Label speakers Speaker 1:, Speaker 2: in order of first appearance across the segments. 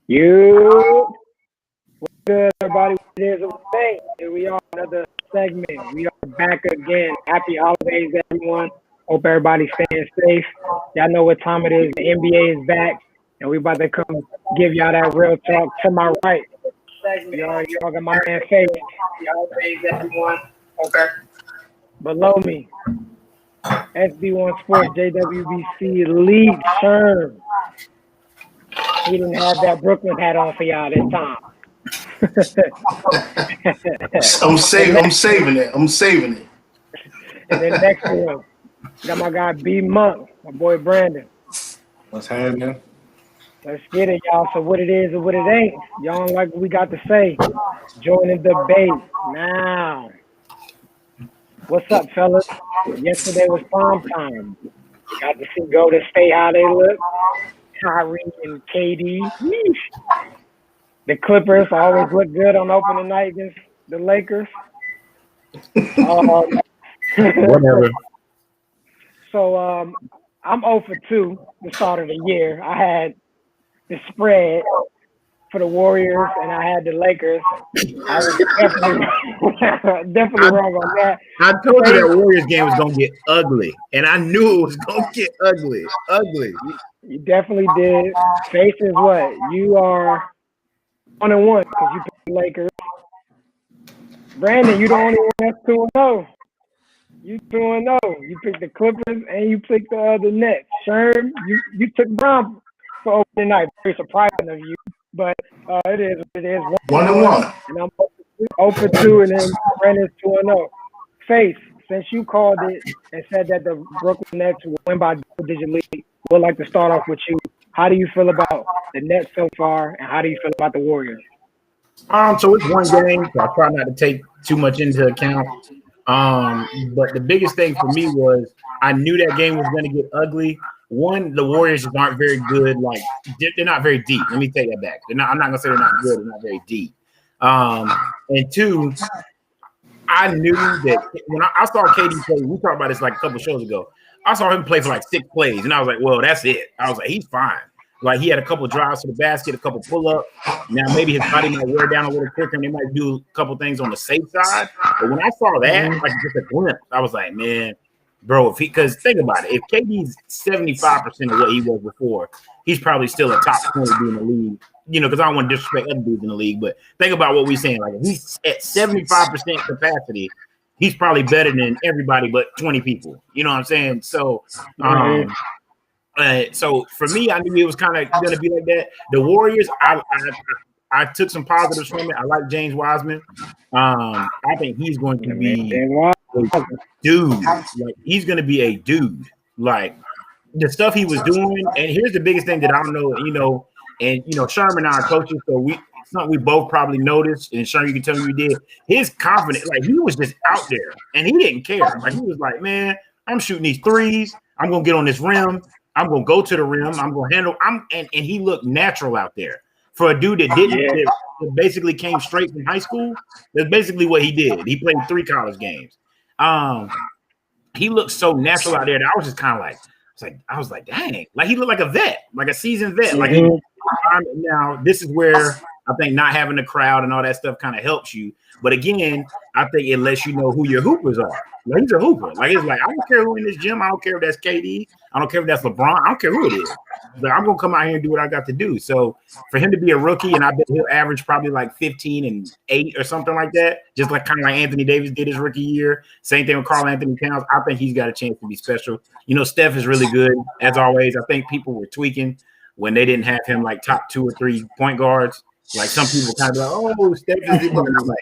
Speaker 1: You, what's good, everybody? What it is, what it ain't. Here we are, another segment. We are back again. Happy holidays, everyone. Hope everybody's staying safe. Y'all know what time it is. The NBA is back, and we about to come give y'all that real talk. To my right, y'all got my man Faise. Happy holidays, everyone. Okay. Below me, SB1 Sports JWBC League Sherm. He didn't have that Brooklyn hat on for y'all this time.
Speaker 2: I'm saving it.
Speaker 1: And then next to him, got my guy B Monk, my boy Brandon.
Speaker 3: What's happening?
Speaker 1: Let's get it, y'all. So what it is and what it ain't. Y'all don't like what we got to say. Join the debate now. What's up, fellas? Yesterday was prom time. Got to see Golden State how they look. Kyrie and KD. Yeesh. The Clippers always look good on opening night against the Lakers.
Speaker 3: Whatever.
Speaker 1: So I'm 0 for 2 the start of the year. I had the spread for the Warriors and I had the Lakers. I was definitely wrong on that.
Speaker 3: I told you that Warriors game was gonna get ugly, and I knew it was gonna get ugly.
Speaker 1: You definitely did. Faise is what? You are 1-1 because you picked the Lakers. Brandon, you the only one that's 2-0. You 2-0. You picked the Clippers and you picked the Nets. Sherm, you took Brown for opening night. Very surprising of you, but it is what it is.
Speaker 2: 1-1.
Speaker 1: And I'm 0 for 2, and then Brandon's 2-0. Faise, since you called it and said that the Brooklyn Nets will win by double-digit lead, we'd like to start off with you. How do you feel about the Nets so far, and how do you feel about the Warriors?
Speaker 3: So it's one game, so I try not to take too much into account. But the biggest thing for me was I knew that game was going to get ugly. One, the Warriors just aren't very good. Like they're not very deep. Let me take that back. I'm not going to say they're not good. They're not very deep. And two, I knew that when I saw KD play, we talked about this like a couple shows ago. I saw him play for like 6 plays, and I was like, well, that's it. I was like, he's fine. Like, he had a couple drives to the basket, a couple pull-ups. Now, maybe his body might wear down a little quicker, and they might do a couple things on the safe side. But when I saw that, like just a glimpse, I was like, man, bro, because think about it. If KD's 75% of what he was before, he's probably still a top 20 dude in the league. You know, because I don't want to disrespect other dudes in the league, but think about what we're saying. Like, if he's at 75% capacity, he's probably better than everybody but 20 people. You know what I'm saying? So, so for me, I knew it was kind of going to be like that. The Warriors, I took some positives from it. I like James Wiseman. I think he's going to be a dude. Like, he's going to be a dude. Like, the stuff he was doing. And here's the biggest thing that I don't know, and Sherm and I are coaches, so something we both probably noticed, and Sherm, you can tell me you did. His confidence, like, he was just out there, and he didn't care. Like, he was like, man, I'm shooting these threes. I'm going to get on this rim. I'm going to go to the rim. I'm going to handle. And he looked natural out there. For a dude that that basically came straight from high school, that's basically what he did. He played 3 college games. He looked so natural out there that I was just kind of like, I was like, dang, like he looked like a vet, like a seasoned vet. Like now, this is where I think not having the crowd and all that stuff kind of helps you. But again, I think it lets you know who your hoopers are. Like, he's a hooper. Like, it's like, I don't care who in this gym. I don't care if that's KD. I don't care if that's LeBron. I don't care who it is. But I'm going to come out here and do what I got to do. So for him to be a rookie, and I bet he'll average probably like 15 and 8 or something like that, just like kind of like Anthony Davis did his rookie year. Same thing with Karl Anthony Towns. I think he's got a chance to be special. Steph is really good, as always. I think people were tweaking when they didn't have him like top 2 or 3 point guards. Like, some people kind of like, oh, Steph is the one. And I'm like,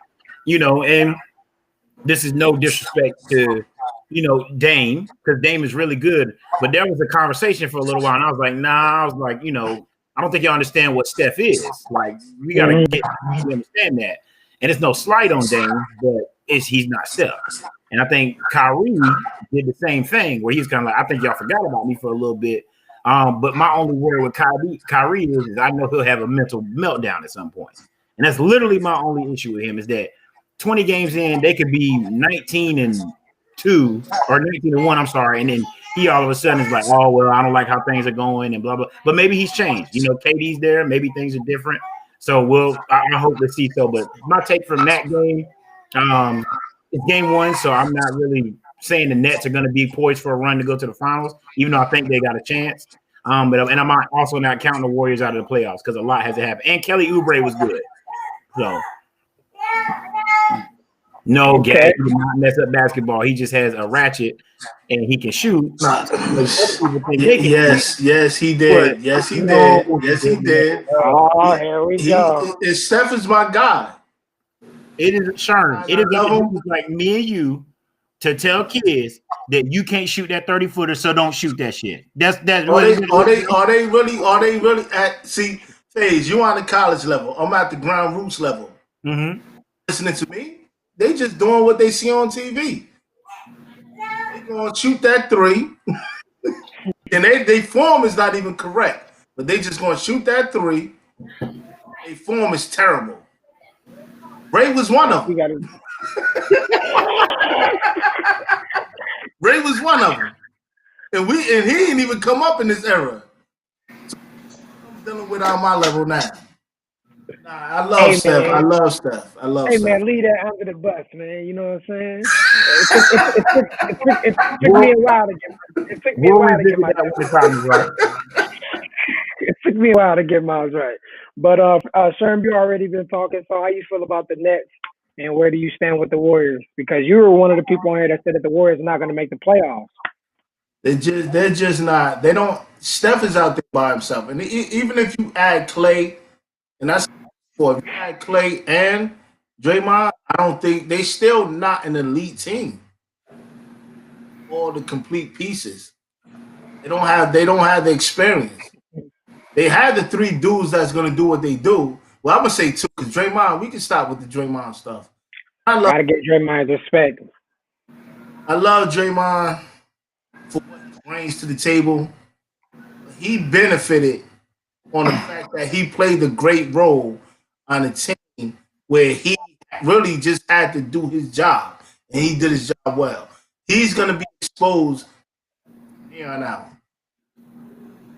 Speaker 3: and this is no disrespect to, Dame, because Dame is really good. But there was a conversation for a little while, and I was like, nah, I don't think y'all understand what Steph is. Like, we got to understand that. And it's no slight on Dame, but he's not Steph. And I think Kyrie did the same thing, where he's kind of like, I think y'all forgot about me for a little bit. But my only worry with Kyrie is I know he'll have a mental meltdown at some point. And that's literally my only issue with him, is that 20 games in, they could be 19-2 or 19-1, I'm sorry, and then he all of a sudden is like, oh well, I don't like how things are going and blah blah. But maybe he's changed. You know, KD's there. Maybe things are different. So I hope to see so. But my take from that game, it's game one, so I'm not really saying the Nets are going to be poised for a run to go to the finals, even though I think they got a chance. And I'm also not counting the Warriors out of the playoffs because a lot has to happen. And Kelly Oubre was good, so no,
Speaker 2: Okay.
Speaker 3: Gary did not mess up basketball. He just has a ratchet and he can shoot.
Speaker 2: Yes, he did. Yes, he did. Yes, he did.
Speaker 1: Oh, here we go.
Speaker 2: Steph is my guy.
Speaker 3: It is Sherm. It is like me and you to tell kids that you can't shoot that 30-footer, so don't shoot that shit. That's
Speaker 2: Are they really at Faise, you on the college level. I'm at the ground roots level.
Speaker 3: Mm-hmm.
Speaker 2: Listening to me, they just doing what they see on TV. They gonna shoot that three. And they form is not even correct, but they just gonna shoot that three. Their form is terrible. Ray was one of them. Ray was one of them, and he didn't even come up in this era. So I'm dealing with on my level now. Nah, I love Steph. Man. I love Steph.
Speaker 1: Hey man, leave that under the bus, man. You know what I'm saying? It took me a while to get. It took me a while to get my. It took me a while to get mine right. But Sherm, you already been talking. So how you feel about the Nets, and where do you stand with the Warriors? Because you were one of the people on here that said that the Warriors are not going to make the playoffs.
Speaker 2: They're just not. They don't. Steph is out there by himself, and even if you add Clay, and that's if you add Clay and Draymond, I don't think they still not an elite team. All the complete pieces. They don't have the experience. They have the three dudes that's gonna do what they do. Well, I'm gonna say two, because Draymond, we can stop with the Draymond stuff.
Speaker 1: Gotta get Draymond's respect.
Speaker 2: I love Draymond for what he brings to the table. He benefited on the fact that he played a great role on a team where he really just had to do his job, and he did his job well. He's gonna be exposed here on out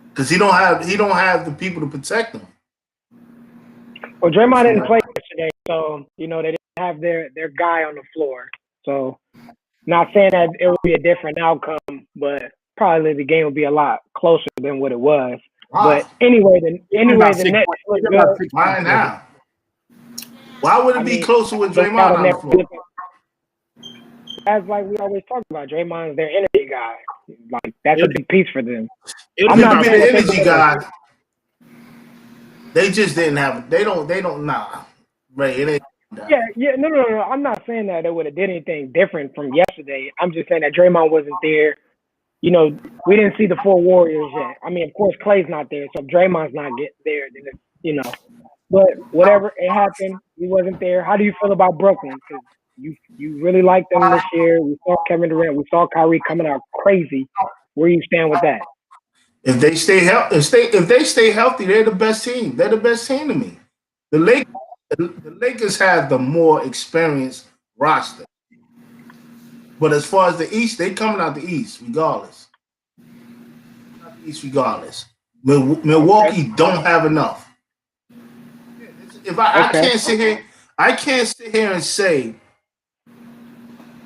Speaker 2: because he don't have the people to protect him.
Speaker 1: Well, Draymond didn't play yesterday, so they didn't have their guy on the floor. So, not saying that it would be a different outcome, but probably the game would be a lot closer than what it was. But anyway, the Nets look good.
Speaker 2: Why now? Why would it be closer with Draymond on the floor?
Speaker 1: As like we always talk about, Draymond's their energy guy. Like that's a big piece for them.
Speaker 2: I'm not being an energy guy. They just didn't have. They don't. Nah, right? It ain't.
Speaker 1: Yeah. No. I'm not saying that they would have did anything different from yesterday. I'm just saying that Draymond wasn't there. We didn't see the full Warriors yet. I mean, of course, Clay's not there, so if Draymond's not there, then But whatever, it happened. He wasn't there. How do you feel about Brooklyn? Because you really liked them this year. We saw Kevin Durant. We saw Kyrie coming out crazy. Where you stand with that?
Speaker 2: If they stay healthy, they're the best team. They're the best team to me. The Lakers have the more experienced roster. But as far as the East, they coming out the East regardless. Milwaukee don't have enough. I can't sit here and say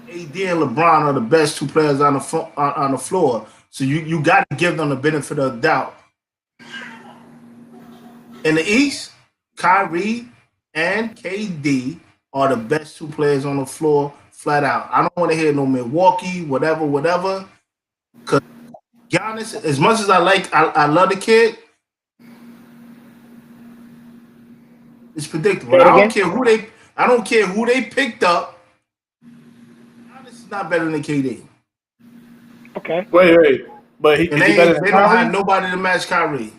Speaker 2: AD and LeBron are the best two players on the floor. So you got to give them the benefit of the doubt. In the East, Kyrie and KD are the best two players on the floor, flat out. I don't want to hear no Milwaukee, whatever. Because Giannis, as much as I love the kid, it's predictable. I don't care who they picked up. Giannis is not better than KD.
Speaker 1: Okay.
Speaker 4: Wait. But they
Speaker 2: don't have nobody to match Kyrie.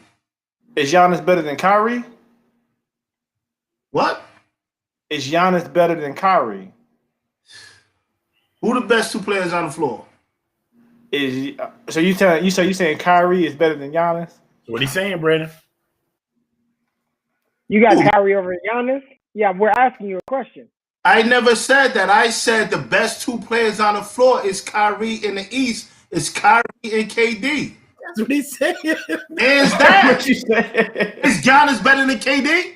Speaker 4: Is Giannis better than Kyrie?
Speaker 2: What?
Speaker 4: Is Giannis better than Kyrie?
Speaker 2: Who the best two players on the floor?
Speaker 4: So you saying Kyrie is better than Giannis?
Speaker 3: What he's saying, Brandon?
Speaker 1: You got Kyrie over Giannis? Yeah, we're asking you a question.
Speaker 2: I never said that. I said the best two players on the floor is Kyrie in the East It's Kyrie and KD.
Speaker 3: That's what he's saying.
Speaker 2: Hands down.
Speaker 4: What you say?
Speaker 2: Is Giannis better than KD?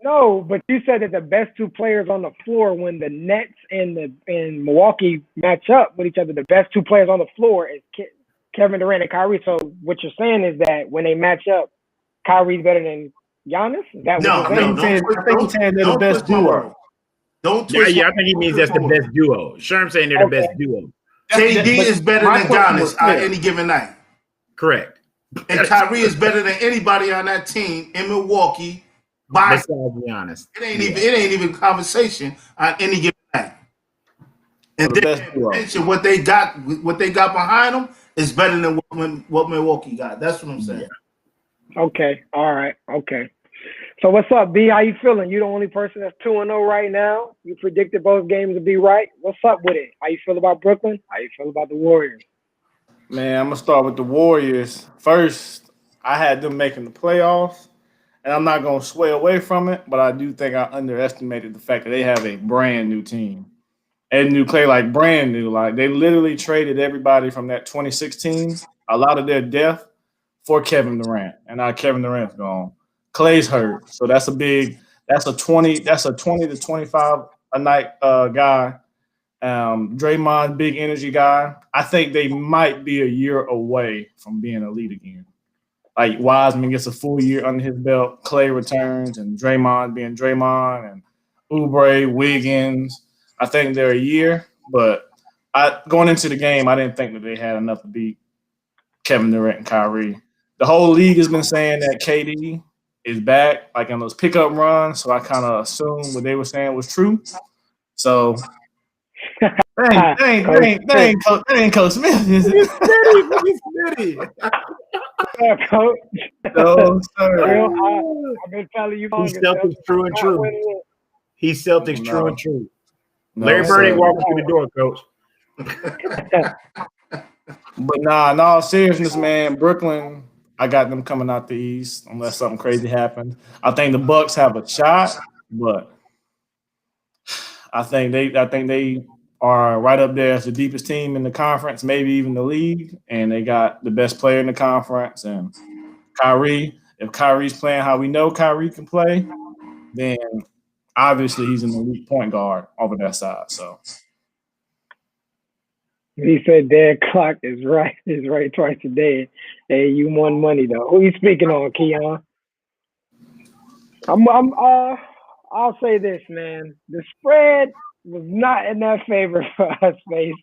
Speaker 1: No, but you said that the best two players on the floor when the Nets and Milwaukee match up with each other, the best two players on the floor is Kevin Durant and Kyrie. So what you're saying is that when they match up, Kyrie's better than Giannis? Is that what you're saying?
Speaker 4: I think he's saying they're the best duo.
Speaker 2: Don't twist.
Speaker 3: Yeah, I think he means that's the best duo. Sherm saying they're the best duo.
Speaker 2: KD is better than Giannis on any given night.
Speaker 3: Correct.
Speaker 2: And Kyrie is better than anybody on that team in Milwaukee.
Speaker 3: Besides Giannis.
Speaker 2: It ain't even conversation on any given night. And then what they got behind them is better than what Milwaukee got. That's what I'm saying.
Speaker 1: Yeah. Okay. All right. Okay. So what's up, B? How you feeling? You the only person that's 2-0 right now. You predicted both games to be right. What's up with it? How you feel about Brooklyn? How you feel about the Warriors?
Speaker 4: Man, I'm gonna start with the Warriors first. I had them making the playoffs, and I'm not gonna sway away from it. But I do think I underestimated the fact that they have a brand new team. And new Clay, like brand new, like they literally traded everybody from that 2016, a lot of their depth for Kevin Durant, and now Kevin Durant's gone. Clay's hurt, so that's a 20 to 25 a night guy. Draymond, big energy guy. I think they might be a year away from being elite again. Like Wiseman gets a full year under his belt, Clay returns, and Draymond being Draymond, and Oubre, Wiggins. I think they're a year, but going into the game, I didn't think that they had enough to beat Kevin Durant and Kyrie. The whole league has been saying that KD is back, like in those pickup runs, so I kind of assumed what they were saying was true. So that ain't Coach Smith, is it?
Speaker 3: He's
Speaker 1: Yeah, Coach.
Speaker 4: No, sir.
Speaker 1: I've been telling you.
Speaker 3: He's Celtics true and true. He's Celtics true and true. Larry
Speaker 4: No,
Speaker 3: Bird ain't
Speaker 4: sir.
Speaker 3: walking through the door, Coach.
Speaker 4: But nah, in all seriousness, man, Brooklyn, I got them coming out the East unless something crazy happens. I think the Bucks have a shot, but I think they are right up there as the deepest team in the conference, maybe even the league, and they got the best player in the conference. And Kyrie, if Kyrie's playing how we know Kyrie can play, then obviously he's an elite point guard over that side. So
Speaker 1: he said Derek Clark is right twice a day. Hey, you won money though. Who you speaking on, Keon? I'll say this, man. The spread was not in that favor for us, Faise.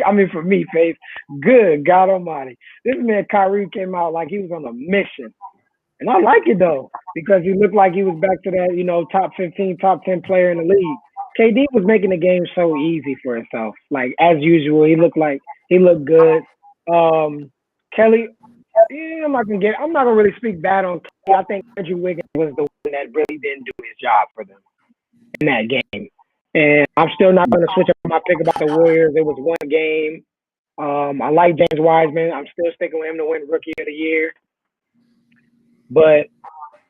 Speaker 1: I mean, for me, Faise. Good God Almighty. This man Kyrie came out like he was on a mission. And I like it, though, because he looked like he was back to that, top 15, top 10 player in the league. KD was making the game so easy for himself. Like, as usual, he looked good. Kelly, I'm not gonna really speak bad on Kelly. I think Andrew Wiggins was the one that really didn't do his job for them in that game. And I'm still not gonna switch up my pick about the Warriors. It was one game. I like James Wiseman. I'm still sticking with him to win Rookie of the Year. But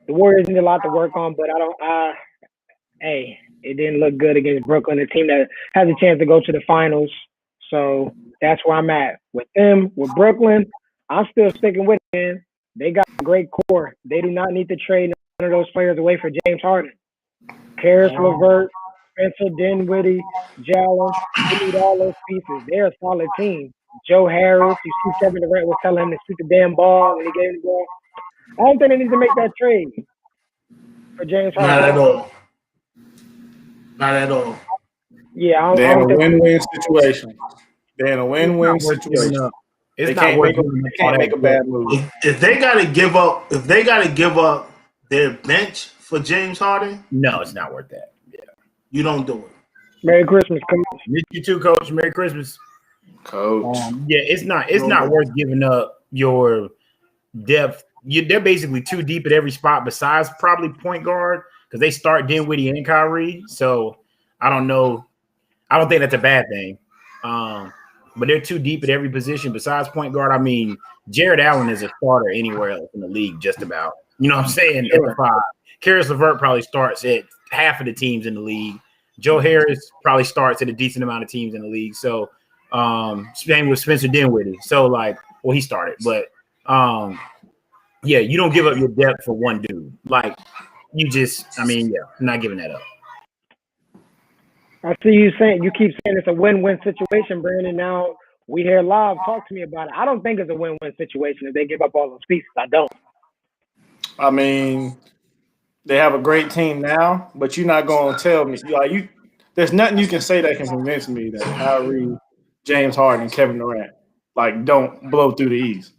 Speaker 1: the Warriors need a lot to work on. But it didn't look good against Brooklyn, a team that has a chance to go to the finals. So that's where I'm at with them. With Brooklyn, I'm still sticking with them. They got a great core. They do not need to trade none of those players away for James Harden. Karis LeVert, Spencer Dinwiddie, Jalen, they need all those pieces. They're a solid team. Joe Harris, you see Kevin Durant was telling him to shoot the damn ball when he gave him the ball. I don't think they need to make that trade for James Harden.
Speaker 2: Not at all. Not at all.
Speaker 1: Yeah,
Speaker 4: they're in a win-win situation. They're in a win-win situation. They can't make a bad move.
Speaker 2: If they gotta give up their bench for James Harden,
Speaker 3: no, it's not worth that. Yeah,
Speaker 2: you don't do it.
Speaker 1: Merry Christmas, Coach.
Speaker 3: Miss you too, Coach. Merry Christmas,
Speaker 4: Coach.
Speaker 3: Yeah, it's not worth giving up your depth. They're basically too deep at every spot besides probably point guard because they start Dinwiddie and Kyrie. So I don't know. I don't think that's a bad thing. But they're too deep at every position besides point guard. I mean, Jared Allen is a starter anywhere else in the league, just about. You know what I'm saying? Sure. At the 5. Karis LeVert probably starts at half of the teams in the league. Joe Harris probably starts at a decent amount of teams in the league. So Same with Spencer Dinwiddie. So like, well, he started, but yeah, you don't give up your depth for one dude. Like you just, I mean, yeah, I'm not giving that up.
Speaker 1: I see you keep saying it's a win-win situation, Brandon. Now we hear live. Talk to me about it. I don't think it's a win-win situation if they give up all those pieces. I don't.
Speaker 4: I mean, they have a great team now, but you're not going to tell me like. There's nothing you can say that can convince me that Kyrie, James Harden, and Kevin Durant like don't blow through the East.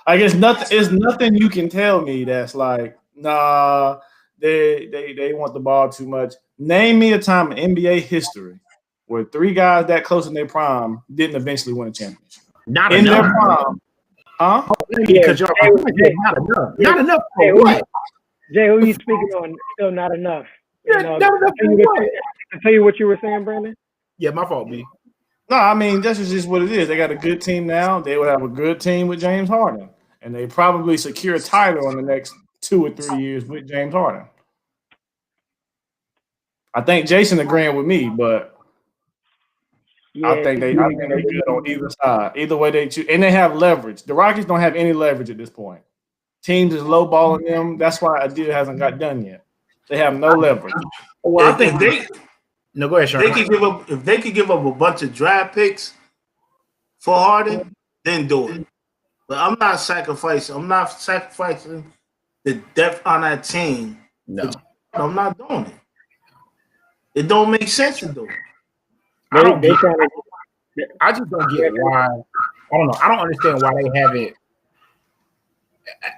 Speaker 4: Like it's nothing. It's nothing you can tell me that's like, nah, they want the ball too much. Name me a time in NBA history where three guys that close in their prime didn't eventually win a championship.
Speaker 3: Not
Speaker 4: in
Speaker 3: enough.
Speaker 4: Their prime, huh?
Speaker 3: Because you're not enough. Not enough for what?
Speaker 1: Jay, who are you speaking on? Still not enough.
Speaker 3: Yeah, not enough for what?
Speaker 1: To tell you what you were saying, Brandon.
Speaker 3: Yeah, my fault, B.
Speaker 4: No, I mean that's just what it is. They got a good team now. They would have a good team with James Harden, and they probably secure a title in the next 2 or 3 years with James Harden. I think Jason agreeing with me, but yeah, I think they're good on either side. Either way they choose, and they have leverage. The Rockets don't have any leverage at this point. Teams is lowballing them. That's why a deal hasn't got done yet. They have no leverage.
Speaker 2: Well, I think they.
Speaker 3: No, go ahead, Sherm.
Speaker 2: They could give up if they could give up a bunch of draft picks for Harden, then do it. But I'm not sacrificing the depth on that team.
Speaker 3: No,
Speaker 2: I'm not doing it. It don't make sense to do it.
Speaker 3: I just don't get why. I don't know. I don't understand why they haven't.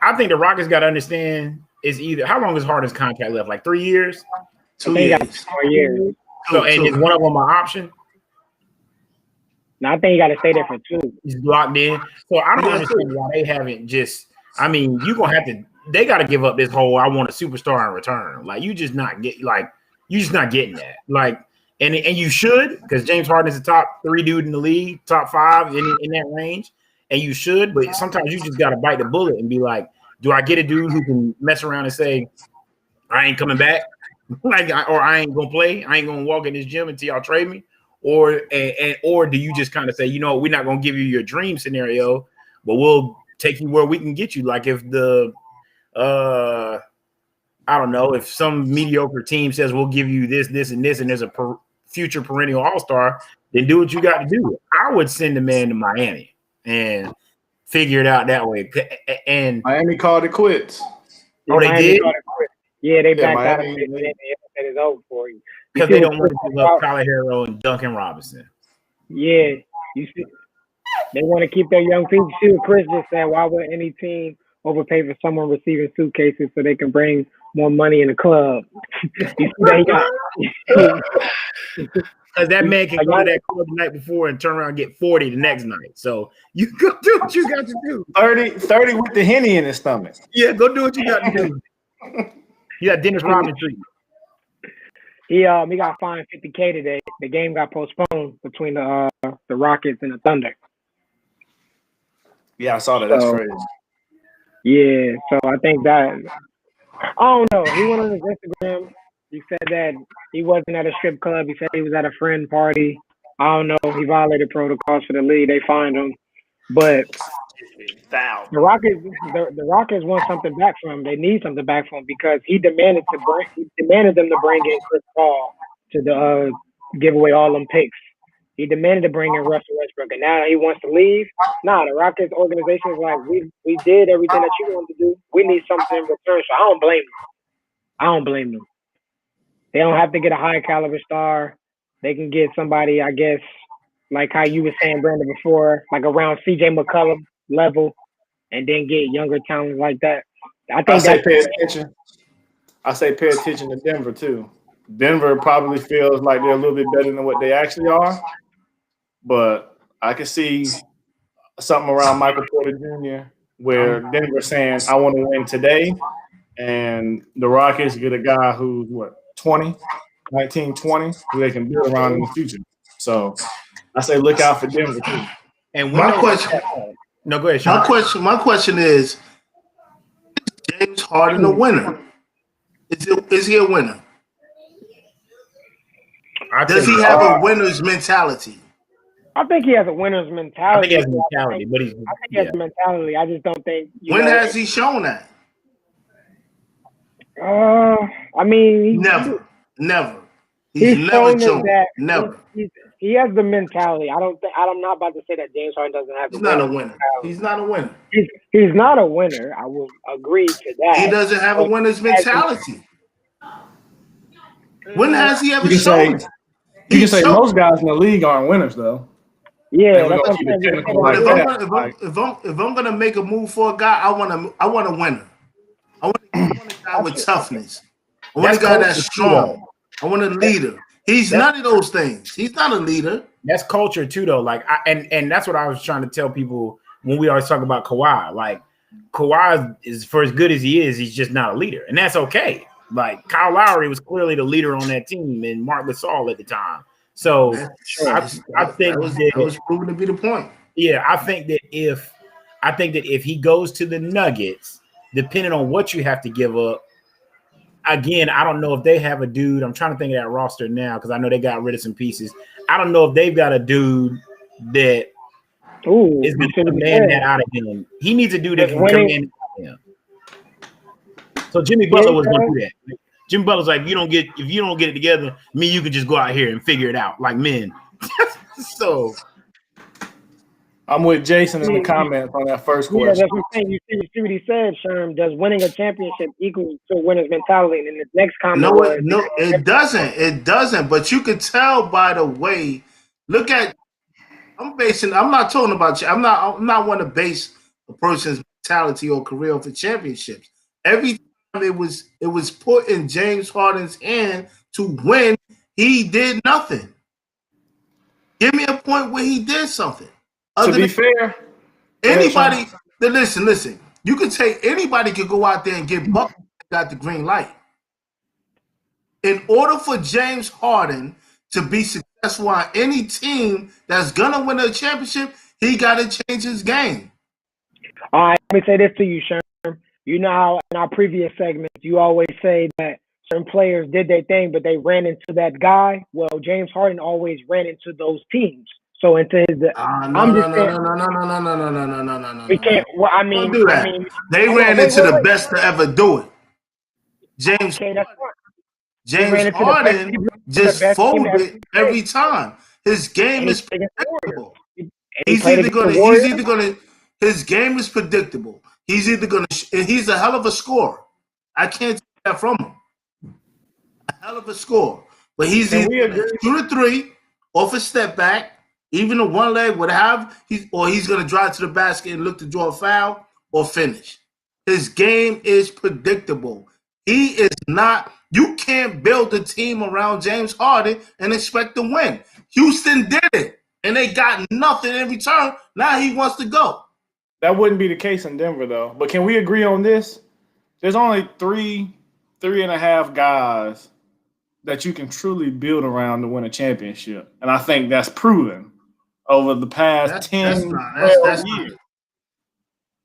Speaker 3: I think the Rockets got to understand is either how long is Harden's contract left? Like 3 years?
Speaker 2: 2 years.
Speaker 1: 4 years.
Speaker 3: So, and is one of them an option?
Speaker 1: No, I think you got to stay there for 2.
Speaker 3: He's locked in. So I don't understand why they haven't just. I mean, you're gonna have to. They got to give up this whole. I want a superstar in return. Like you just not getting that. Like, and you should because James Harden is the top 3 dude in the league, top 5 in that range, and you should. But sometimes you just got to bite the bullet and be like, do I get a dude who can mess around and say, I ain't coming back? Like, or I ain't gonna play. I ain't gonna walk in this gym until y'all trade me. Or do you just kind of say, you know, we're not gonna give you your dream scenario, but we'll take you where we can get you. Like if the, I don't know, if some mediocre team says we'll give you this, and this, and there's a future perennial all-star, then do what you got to do. I would send the man to Miami and figure it out that way. And
Speaker 4: Miami called it quits.
Speaker 3: Oh, they did.
Speaker 1: Yeah, they backed out of it. They said it's over for you.
Speaker 3: Because they don't want to give up Tyler Hero and Duncan Robinson.
Speaker 1: Yeah, you see, they want to keep their young people. See what Chris just said. Why would any team overpay for someone receiving suitcases so they can bring more money in the club? You see that?
Speaker 3: Because that man can go to that club the night before and turn around and get 40 the next night. So you go do what you got to do.
Speaker 4: 30 with the Henny in his stomach.
Speaker 3: Yeah, go do what you got to do. You got Dennis Rodman treatment.
Speaker 1: He got fined $50K today. The game got postponed between the Rockets and the Thunder.
Speaker 4: Yeah, I saw that. That's crazy.
Speaker 1: Yeah, so I think that I don't know. He went on his Instagram. He said that he wasn't at a strip club. He said he was at a friend party. I don't know. He violated protocols for the league. They fined him, but the Rockets want something back from him. They need something back from him because he demanded them to bring in Chris Paul to give away all them picks. He demanded to bring in Russell Westbrook, and now he wants to leave. Nah, the Rockets organization is like, we did everything that you wanted to do. We need something in return. So I don't blame them. They don't have to get a high caliber star. They can get somebody, I guess, like how you were saying, Brandon, before, like around CJ McCollum level, and then get younger talent like that. I say
Speaker 4: pay attention. I say pay attention to Denver too. Denver probably feels like they're a little bit better than what they actually are, but I can see something around Michael Porter Jr. where Denver's saying, I want to win today, and the Rockets get a guy who's 19, 20, who they can build around in the future. So I say look out for Denver too.
Speaker 3: And
Speaker 2: my question,
Speaker 3: no, go ahead, Sean.
Speaker 2: My question is James Harden a winner? Is he a winner? Does he have a winner's mentality?
Speaker 1: I think he has a winner's mentality.
Speaker 3: I think he has a mentality, but he's.
Speaker 1: I think he has a mentality. I just don't think.
Speaker 2: When has he shown that?
Speaker 1: I mean,
Speaker 2: Never.
Speaker 1: He's
Speaker 2: never shown
Speaker 1: that.
Speaker 2: Never.
Speaker 1: He has the mentality. I'm not about to say that James Harden doesn't have.
Speaker 2: He's not a winner. He's not a winner.
Speaker 1: He's not a winner. I will agree to that.
Speaker 2: He doesn't have a winner's mentality. When has he ever shown it?
Speaker 4: You can say most guys in the league aren't winners, though.
Speaker 1: Yeah,
Speaker 2: that's what I'm saying. If I'm gonna make a move for a guy, I want a winner. I want a guy with toughness. I want a guy that's strong. I want a leader. He's none of those things. He's not a leader.
Speaker 3: That's culture too, though. Like, and that's what I was trying to tell people when we always talk about Kawhi. Like, Kawhi is, for as good as he is, he's just not a leader, and that's okay. Like, Kyle Lowry was clearly the leader on that team, and Marc Gasol at the time. So I think that
Speaker 2: was proven to be the point.
Speaker 3: Yeah, I think that if he goes to the Nuggets, depending on what you have to give up, again, I don't know if they have a dude. I'm trying to think of that roster now because I know they got rid of some pieces. I don't know if they've got a dude that is going to demand that out of him. He needs a dude that can come in. So Jimmy Butler was going to do that. Jimmy Butler's like, if you don't get it together, you can just go out here and figure it out like men. So
Speaker 4: I'm with Jason in the comments on that first question.
Speaker 1: Yeah, that's what I'm saying. You see what he said, Sherm. Does winning a championship equal to a winner's mentality? And then the next comment
Speaker 2: it doesn't. It doesn't. But you could tell by the way. Look at. I'm not talking about you. I'm not one to base a person's mentality or career off the championships. Every time it was put in James Harden's hand to win, he did nothing. Give me a point where he did something.
Speaker 4: To be fair,
Speaker 2: anybody, listen. You could take anybody could go out there and get Buck got the green light. In order for James Harden to be successful on any team that's gonna win a championship, he got to change his game.
Speaker 1: All right, let me say this to you, Sherm. You know how in our previous segments you always say that certain players did their thing, but they ran into that guy. Well, James Harden always ran into those teams. So into his,
Speaker 2: no.
Speaker 1: We can't. Well, I mean,
Speaker 2: don't do that. They ran into the best to ever do it. James Harden just folded every time. His game is predictable. His game is predictable. He's a hell of a scorer. I can't take that from him. A hell of a scorer. But he's either going to shoot a three off a step back, even a one leg would have, or he's going to drive to the basket and look to draw a foul or finish. His game is predictable. He is not. You can't build a team around James Harden and expect to win. Houston did it, and they got nothing in return. Now he wants to go.
Speaker 4: That wouldn't be the case in Denver, though. But can we agree on this? There's only three and a half guys that you can truly build around to win a championship. And I think that's proven over the past 10 years.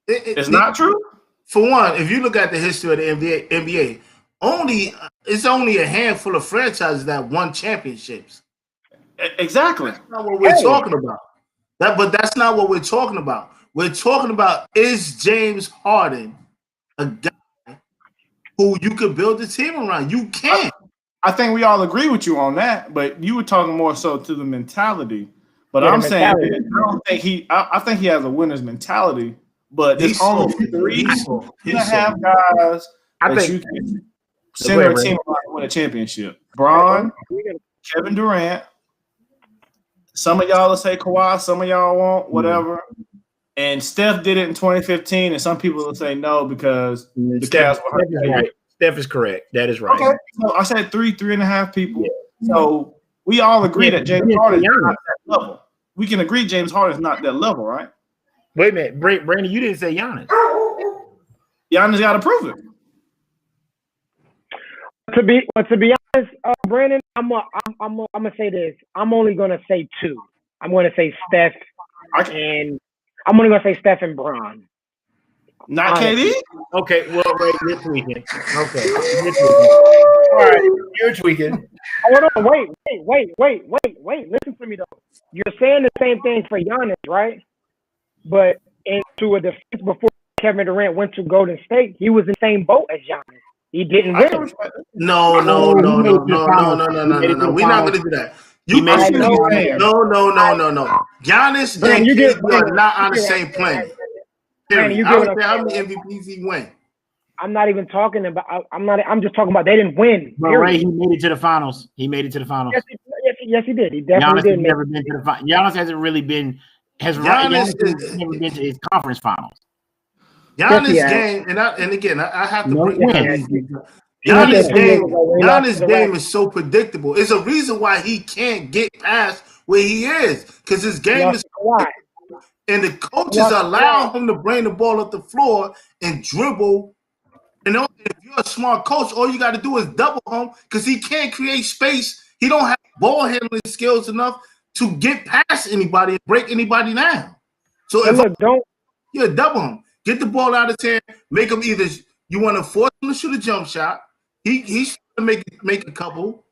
Speaker 4: It's not true?
Speaker 2: For one, if you look at the history of the NBA, it's only a handful of franchises that won championships.
Speaker 4: Exactly.
Speaker 2: That's not what we're talking about. But that's not what we're talking about. We're talking about, is James Harden a guy who you could build a team around? You can't.
Speaker 4: I think we all agree with you on that, but you were talking more so to the mentality. But I'm saying I think he has a winner's mentality, but there's only three and a half guys that you can send a team around to win a championship. Bron, Kevin Durant. Some of y'all will say Kawhi, some of y'all won't, whatever. And Steph did it in 2015, and some people will say no because the Cavs were hurt.
Speaker 3: Steph is correct. That is right.
Speaker 4: Okay. So I said three and a half people. Yeah. So we all agree that James Harden is not that level. We can agree James Harden is not that level, right?
Speaker 3: Wait a minute, Brandon, you didn't say Giannis.
Speaker 4: Giannis got to prove it.
Speaker 1: To be honest, Brandon, I'm gonna say this. I'm only gonna say two. I'm gonna say Steph, and I'm only gonna say Steph and Bron.
Speaker 4: Not KD?
Speaker 3: Okay, well, you're tweaking. Okay, you're tweaking. All right, you're tweaking.
Speaker 1: Hold on, wait. Listen to me though. You're saying the same thing for Giannis, right? But into a defense before Kevin Durant went to Golden State, he was in the same boat as Giannis. He didn't
Speaker 4: I can
Speaker 1: win.
Speaker 4: respect it.
Speaker 2: No. We're not gonna do that. You
Speaker 3: made
Speaker 4: I
Speaker 3: it
Speaker 4: see
Speaker 3: to
Speaker 4: what
Speaker 3: the
Speaker 4: you're
Speaker 3: finals.
Speaker 4: saying.
Speaker 2: no. Giannis
Speaker 1: Brandon,
Speaker 2: and
Speaker 1: you get
Speaker 2: KD are not on the same plane.
Speaker 1: Brandon,
Speaker 2: Period.
Speaker 1: you
Speaker 2: I
Speaker 1: get what
Speaker 2: don't
Speaker 1: I'm
Speaker 2: care how
Speaker 1: saying,
Speaker 2: many
Speaker 1: right?
Speaker 2: MVPs he win.
Speaker 1: I'm not even talking about. I'm just talking about they didn't win.
Speaker 3: But Ray, he
Speaker 1: Period.
Speaker 3: made it to the finals. He made it to the finals.
Speaker 1: Yes, he did. He definitely
Speaker 3: Giannis
Speaker 1: did
Speaker 3: has
Speaker 1: make.
Speaker 3: never been to the finals. Giannis hasn't really been.
Speaker 2: Giannis
Speaker 3: Giannis never been to his conference finals.
Speaker 1: Yes, he
Speaker 2: Giannis
Speaker 1: has.
Speaker 2: game, and again, I have to
Speaker 3: No
Speaker 2: bring
Speaker 3: win.
Speaker 2: these things up.
Speaker 1: He went there
Speaker 2: Giannis
Speaker 1: 2 years
Speaker 2: game,
Speaker 1: ago when he lost to
Speaker 2: Giannis
Speaker 1: the
Speaker 2: game
Speaker 1: Raptors.
Speaker 2: is so predictable. It's a reason why he can't get past where he is because his
Speaker 1: He
Speaker 2: game
Speaker 1: lost
Speaker 2: is
Speaker 1: to Kawhi.
Speaker 2: and the
Speaker 1: He
Speaker 2: coaches
Speaker 1: lost to
Speaker 2: allow
Speaker 1: Kawhi.
Speaker 2: him to bring the ball up the floor and dribble. And if you're a smart coach, all you got to do is double him because he can't create space. He don't have ball handling skills enough to get past anybody and break anybody down. So
Speaker 1: And look, don't.
Speaker 2: yeah, double him. Get the ball out of his hand. Make him either you want to force him to shoot a jump shot. He's trying to make a couple,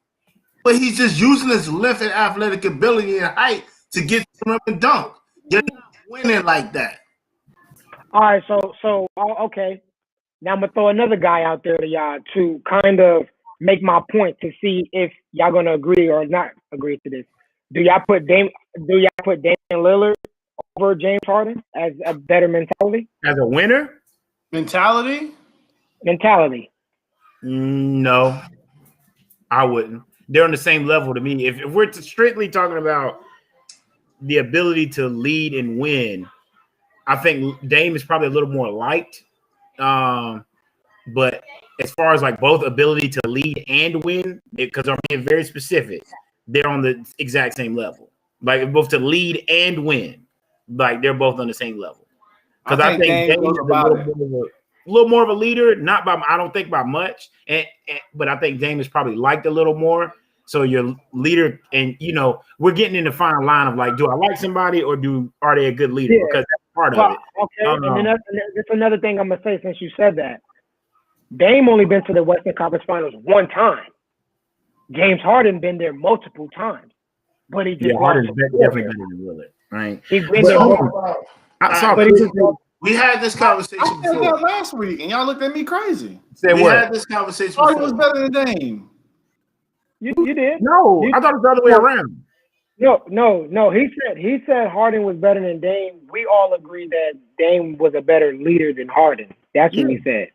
Speaker 2: but he's just using his length and athletic ability and height to get to the rim and dunk. You're not winning like that.
Speaker 1: All right, so okay. Now I'm gonna throw another guy out there to y'all to kind of make my point to see if y'all gonna agree or not agree to this. Do y'all put Damian Lillard over James Harden as a better mentality?
Speaker 3: As a winner,
Speaker 4: Mentality?
Speaker 3: no, I wouldn't. They're on the same level to me. If we're strictly talking about the ability to lead and win, I think Dame is probably a little more liked. But as far as like both ability to lead and win, because I'm being very specific, they're on the exact same level. Like both to lead and win, like they're both on the same level. Because I think
Speaker 4: Dame
Speaker 3: Dame
Speaker 4: goes
Speaker 3: is
Speaker 4: about
Speaker 3: a little more of a leader, not by I don't think by much, but I think Dame is probably liked a little more. So your leader, and we're getting in the fine line of like, do I like somebody or are they a good leader?
Speaker 1: Yeah.
Speaker 3: Because that's part
Speaker 1: Well,
Speaker 3: of it.
Speaker 1: okay, and then that's another thing I'm gonna say since you said that. Dame only been to the Western Conference Finals one time. James Harden been there multiple times, but he just
Speaker 3: Harden's
Speaker 1: lost
Speaker 3: definitely better than Willard, right?
Speaker 1: He's been there multiple
Speaker 3: I saw
Speaker 1: but he just lost.
Speaker 2: We had this conversation
Speaker 4: I said that
Speaker 2: before.
Speaker 4: last week, and y'all looked at me crazy.
Speaker 2: We had this conversation
Speaker 4: Harden was
Speaker 2: before.
Speaker 4: better than Dame.
Speaker 1: You did?
Speaker 3: No, I thought it was the other way around.
Speaker 1: No. He said Harden was better than Dame. We all agree that Dame was a better leader than Harden. That's what he said.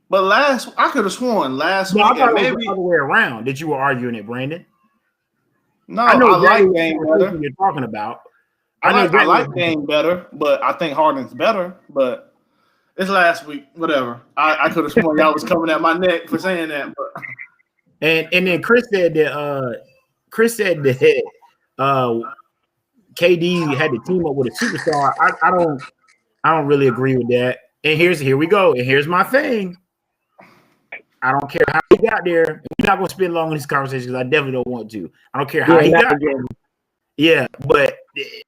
Speaker 4: But I could have sworn last
Speaker 3: No,
Speaker 4: week,
Speaker 3: I thought
Speaker 4: and
Speaker 3: it was the other way around that you were arguing it, Brandon.
Speaker 4: no,
Speaker 3: I know
Speaker 4: like
Speaker 3: exactly
Speaker 4: Dame
Speaker 3: what
Speaker 4: better.
Speaker 3: you're talking about.
Speaker 4: I like Dame better, but I think Harden's better. But it's last week, whatever. I could have sworn y'all was coming at my neck for saying that. But
Speaker 3: and then Chris said that KD had to team up with a superstar. I don't really agree with that. And here we go. And here's my thing. I don't care how he got there. We're not gonna spend long on this conversation because I definitely don't want to. I don't care how he got there. Yeah, but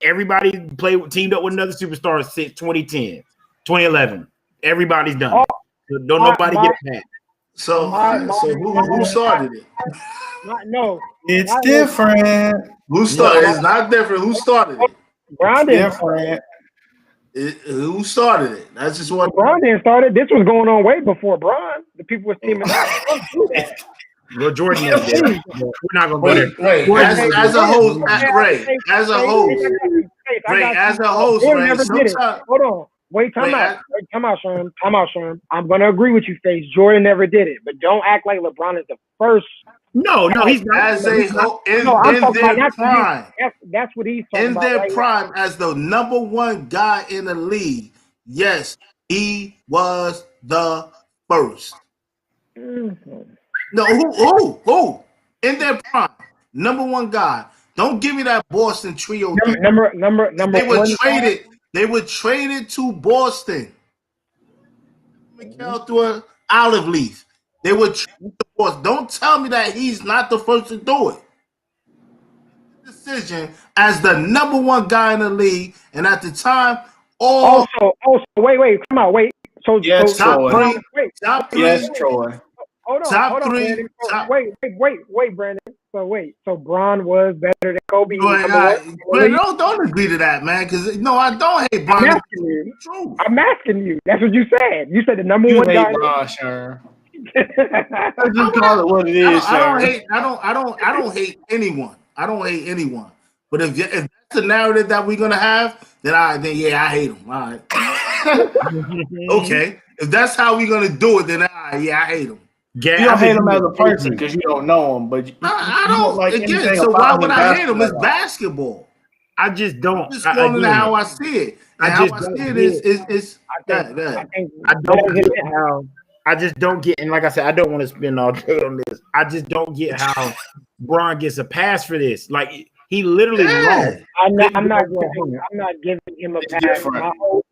Speaker 3: everybody teamed up with another superstar since 2010, 2011. Everybody's done it. So don't nobody get mad.
Speaker 2: So who started it?
Speaker 4: It's different.
Speaker 2: Who started? It's not different. Who started it?
Speaker 1: Brown didn't.
Speaker 2: Who started it? That's just what
Speaker 1: Brown didn't start it. This was going on way before Brown. The people was teaming up.
Speaker 3: Well, Jordan is there. We're not gonna go there.
Speaker 2: Ray, as a host, Ray,
Speaker 1: never did it. Hold on. Wait, time out, Sherm. I'm gonna agree with you, Faise. Jordan never did it, but don't act like LeBron is the first.
Speaker 3: No, he's not.
Speaker 2: As a in their prime.
Speaker 1: That's what he's talking about.
Speaker 2: In their prime, as the number one guy in the league, yes, he was the first.
Speaker 1: Mm-hmm.
Speaker 2: No, who? In their prime, number one guy. Don't give me that Boston trio.
Speaker 1: Number.
Speaker 2: They were traded to Boston. Miguel threw an olive leaf. They were traded to Boston. Don't tell me that he's not the first to do it. Decision as the number one guy in the league, and at the time,
Speaker 1: also, wait, come on, wait. So
Speaker 4: yes,
Speaker 2: top three.
Speaker 4: Yes, Troy.
Speaker 1: Hold on, Brandon. Wait, Brandon. So wait, so Bron was better than Kobe?
Speaker 2: But don't agree to that, man. Because no, I don't hate Bron.
Speaker 1: I'm asking you. I'm asking you. That's what you said. You said the number
Speaker 4: You
Speaker 1: one
Speaker 4: hate
Speaker 1: guy.
Speaker 4: Bron, Sherm. Let's just call it what it is, Sherm.
Speaker 2: I don't hate anyone. I don't hate anyone. But if that's the narrative that we're gonna have, then I hate them. All right. Okay. If that's how we're gonna do it, then I hate them.
Speaker 4: You don't hate him as a person because you don't know him, but
Speaker 2: I
Speaker 4: you
Speaker 2: don't
Speaker 4: like
Speaker 2: again.
Speaker 4: anything
Speaker 2: So
Speaker 4: about
Speaker 2: why
Speaker 4: him
Speaker 2: would I hate him? It's
Speaker 4: basketball.
Speaker 2: basketball.
Speaker 3: I just don't.
Speaker 2: I'm just going into how I see it. And how I see it is
Speaker 3: I don't get how. I just don't get, and like I said, I don't want to spend all day on this. I just don't get how Bron gets a pass for this. Like he literally lost.
Speaker 1: I'm not giving him a pass. Hold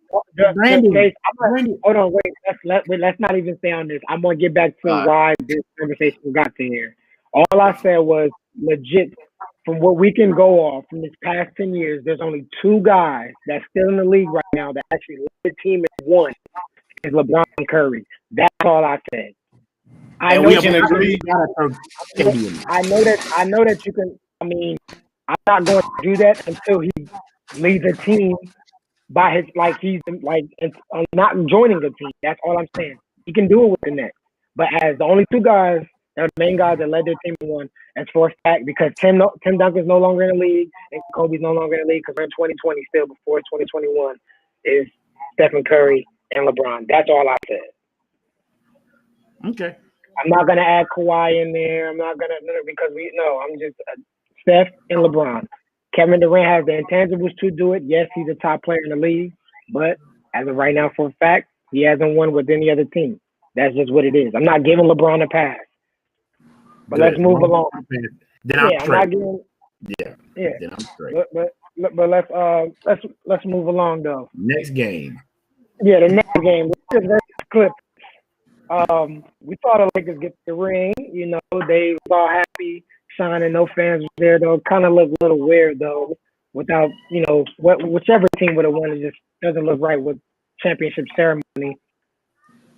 Speaker 1: on, wait. Let's not even stay on this. I'm gonna get back to why this conversation got to here. All I said was legit. From what we can go off from this past 10 years, there's only two guys that's still in the league right now that actually led the team and won. Is LeBron and Curry. That's all I said. I know
Speaker 4: we can agree.
Speaker 1: I know that you can. I mean, I'm not going to do that until he leads a team by his he's not joining the team. That's all I'm saying. He can do it with the Nets, but as the only two guys, they're the main guys that led their team and won. As for a fact, because Tim Duncan's no longer in the league and Kobe's no longer in the league because we're in 2020 still before 2021 is Stephen Curry and LeBron. That's all I said.
Speaker 3: Okay.
Speaker 1: I'm not gonna add Kawhi in there. I'm not gonna because I'm just Steph and LeBron. Kevin Durant has the intangibles to do it. Yes, he's a top player in the league, but as of right now, for a fact, he hasn't won with any other team. That's just what it is. I'm not giving LeBron a pass. But let's move along.
Speaker 3: Then I'm straight.
Speaker 1: not giving. Yeah.
Speaker 3: Then I'm straight.
Speaker 1: But let's move along though.
Speaker 3: Next game.
Speaker 1: Yeah, the next game. Versus Clippers. We saw the Lakers get the ring. You know, they was all happy, shining. No fans was there though. Kind of looked a little weird though, without whichever team would have won. It just doesn't look right with championship ceremony.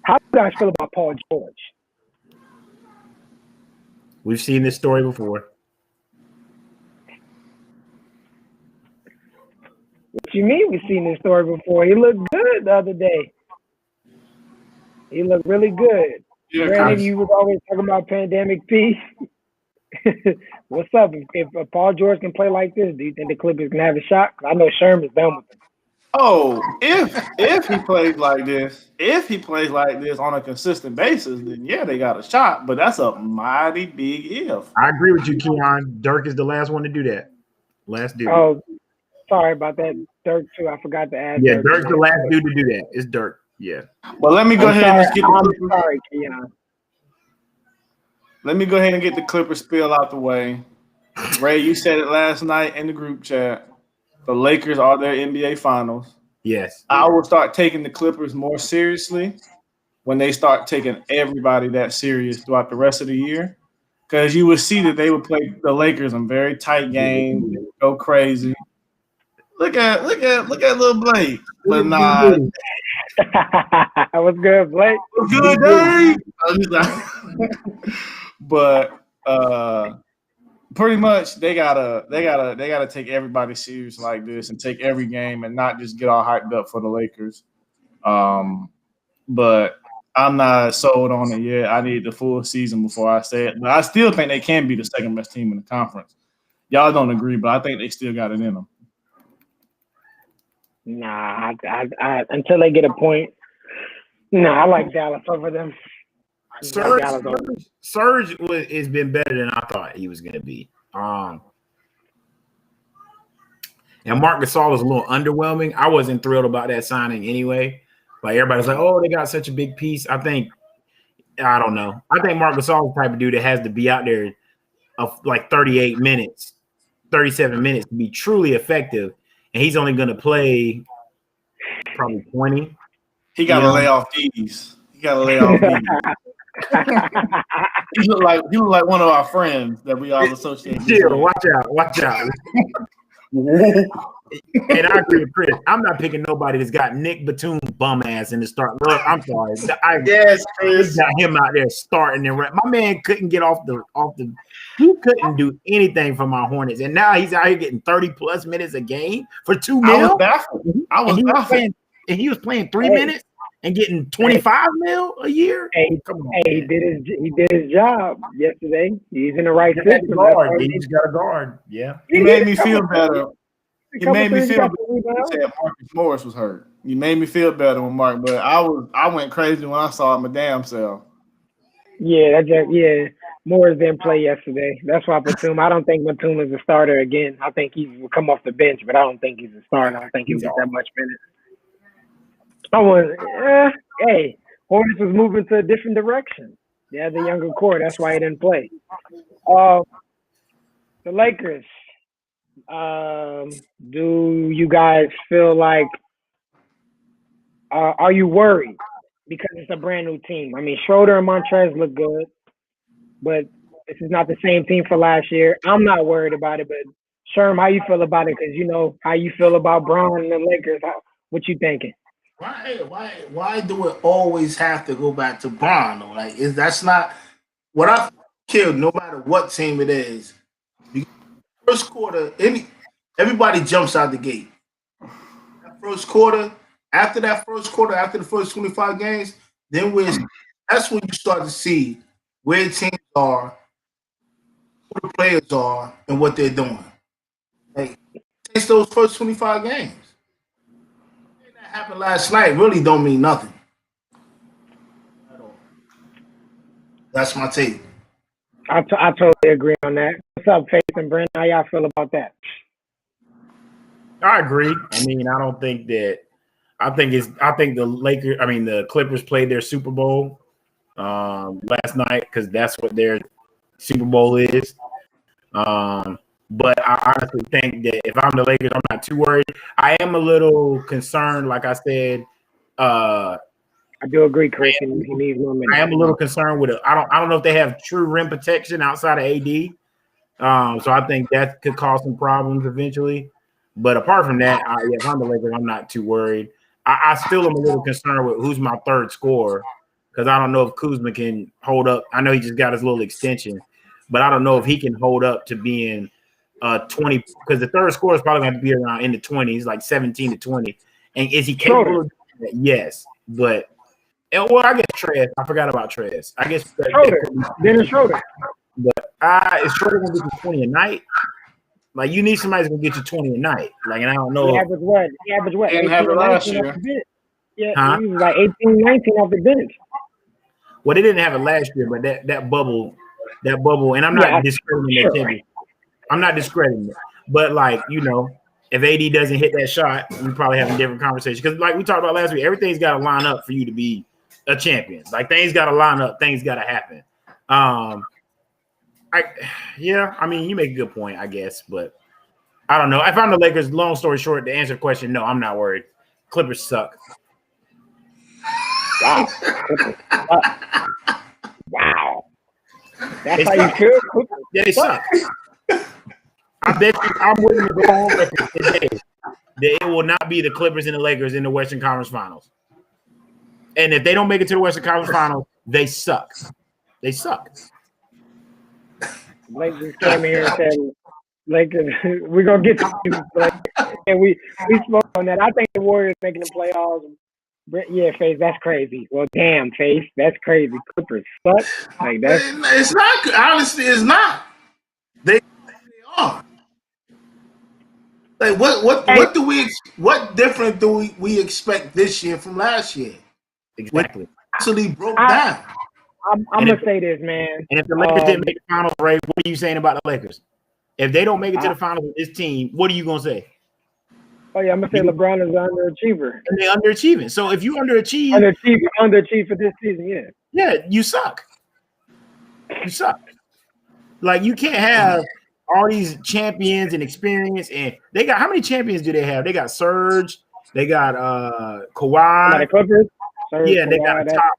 Speaker 1: How do you guys feel about Paul George?
Speaker 3: We've seen this story before.
Speaker 1: What you mean we've seen this story before? He looked good the other day. He looked really good.
Speaker 4: Yeah,
Speaker 1: Granted, you was always talking about pandemic P. What's up? If Paul George can play like this, do you think the Clippers can have a shot? I know Sherm is done with him.
Speaker 4: Oh, if he plays like this, on a consistent basis, then yeah, they got a shot. But that's a mighty big if.
Speaker 3: I agree with you, Keon. Dirk is the last one to do that. Last dude.
Speaker 1: Oh, sorry about that. Dirk too. I forgot to add.
Speaker 3: Yeah, Dirk's the last dude to do that. It's Dirk. Yeah.
Speaker 4: Well, let me go ahead and let's get the
Speaker 1: Clippers. Sorry, Keon.
Speaker 4: Let me go ahead and get the Clippers spill out the way. Ray, you said it last night in the group chat. The Lakers are their NBA Finals.
Speaker 3: Yes.
Speaker 4: I will start taking the Clippers more seriously when they start taking everybody that serious throughout the rest of the year. Because you would see that they would play the Lakers in very tight games, go crazy. Look at little Blake. But nah.
Speaker 1: What's good, Blake?
Speaker 4: What's good, Dave? But pretty much they gotta take everybody serious like this and take every game and not just get all hyped up for the Lakers. But I'm not sold on it yet. I need the full season before I say it. But I still think they can be the second best team in the conference. Y'all don't agree, but I think they still got it in them.
Speaker 1: Nah, I until they get a point. I like Dallas over them.
Speaker 3: Serge has been better than I thought he was going to be. And Marc Gasol is a little underwhelming. I wasn't thrilled about that signing anyway. Like everybody's like, oh, they got such a big piece. I don't know. I think Marc Gasol is the type of dude that has to be out there of like 38 minutes, 37 minutes to be truly effective. And he's only going to play probably 20.
Speaker 4: He got to lay off these. He look like one of our friends that we all associate.
Speaker 3: Chill, watch out. And I agree with Chris. I'm not picking nobody that's got Nick Batum bum ass in the start. Look, I'm sorry.
Speaker 4: Yes, Chris.
Speaker 3: Got him out there starting and my man couldn't get off the. He couldn't do anything for my Hornets, and now he's out here getting 30+ minutes a game for $2 million.
Speaker 4: I was baffled.
Speaker 3: And he was playing 3 minutes and getting $25 million a year.
Speaker 1: Hey,
Speaker 3: come on,
Speaker 1: he did his job yesterday. He's in the right
Speaker 3: he
Speaker 1: system.
Speaker 3: He's got a guard. Yeah,
Speaker 4: he made me feel better.
Speaker 1: He made me feel better.
Speaker 4: You said Marcus Morris was hurt. You made me feel better with Mark, but I went crazy when I saw my damn self.
Speaker 1: Yeah, Morris didn't play yesterday. That's why Batum. I don't think Batum is a starter again. I think he will come off the bench, but I don't think he's a starter. I don't think he'll get that much minutes. Hey, Hornets was moving to a different direction. They had the younger core. That's why he didn't play. The Lakers. Do you guys feel like? Are you worried because it's a brand new team? I mean, Schroeder and Montrez look good, but this is not the same team for last year. I'm not worried about it, but Sherm, how you feel about it? Because you know how you feel about Braun and the Lakers. What you thinking?
Speaker 2: Why do it always have to go back to Braun? Though? Like, that's not what I killed. No matter what team it is, first quarter, everybody jumps out the gate. After the first 25 games, that's when you start to see where teams are, who the players are, and what they're doing. Like, it's those first 25 games. That happened last night really don't mean nothing at all. That's my take.
Speaker 1: I totally agree on that. What's up, Faith and Brent? How y'all feel about that?
Speaker 3: I agree. I mean, I don't think that. I think the Clippers played their Super Bowl last night because that's what their Super Bowl is. But I honestly think that if I'm the Lakers, I'm not too worried. I am a little concerned, like I said.
Speaker 1: I do agree, Chris. He needs more minutes.
Speaker 3: I am a little concerned with it. I don't know if they have true rim protection outside of AD. So I think that could cause some problems eventually. But apart from that, if I'm the Lakers, I'm not too worried. I still am a little concerned with who's my third scorer because I don't know if Kuzma can hold up. I know he just got his little extension, but I don't know if he can hold up to being 20 because the third scorer is probably going to be around in the 20s, like 17 to 20. And is he capable of doing that? Yes, but I guess Trez. I forgot about Trez. I guess
Speaker 1: Dennis Schroeder.
Speaker 3: But is Schroeder going to get you 20 a night? Like, you need somebody who's going to get you 20 a night. Like, and I don't know.
Speaker 1: He averaged what?
Speaker 4: He didn't have it last year.
Speaker 1: Yeah, he was like 18, 19 off the bench.
Speaker 3: Well, they didn't have it last year, but that bubble, and I'm not discrediting that champion. I'm not discrediting it. But, like, you know, if AD doesn't hit that shot, we probably have a different conversation. Because, like we talked about last week, everything's got to line up for you to be a champion. Like, things got to line up. Things got to happen. I mean, you make a good point, I guess, but I don't know. If I'm the Lakers, long story short, to answer the question, no, I'm not worried. Clippers suck.
Speaker 1: Wow. Wow. That's how you feel?
Speaker 3: Yeah, they suck. I bet you I'm willing to go on record today that it will not be the Clippers and the Lakers in the Western Conference Finals. And if they don't make it to the Western Conference Finals, they suck. They suck.
Speaker 1: Lakers came here and said, Lakers, we're going to get to you. And we spoke on that. I think the Warriors making the playoffs. Yeah, Faze, that's crazy. Well, damn, Faze, that's crazy. Clippers suck. Like,
Speaker 2: it's not. Honestly, it's not. They are. Like, what different do we expect this year from last year?
Speaker 3: Exactly.
Speaker 2: Actually broke down.
Speaker 1: I'm gonna say this, man.
Speaker 3: And if the Lakers didn't make the finals, Ray, what are you saying about the Lakers? If they don't make it to the finals with this team, what are you gonna say?
Speaker 1: Oh yeah, I'm gonna say LeBron is an underachiever.
Speaker 3: And they're underachieving. So if you underachieve
Speaker 1: for this season,
Speaker 3: yeah, you suck. You suck. Like, you can't have all these champions and experience, and they got how many champions do they have? They got Serge, they got Kawhi.
Speaker 1: The Clippers. Serge,
Speaker 3: yeah, they
Speaker 1: Kawhi,
Speaker 3: got a top.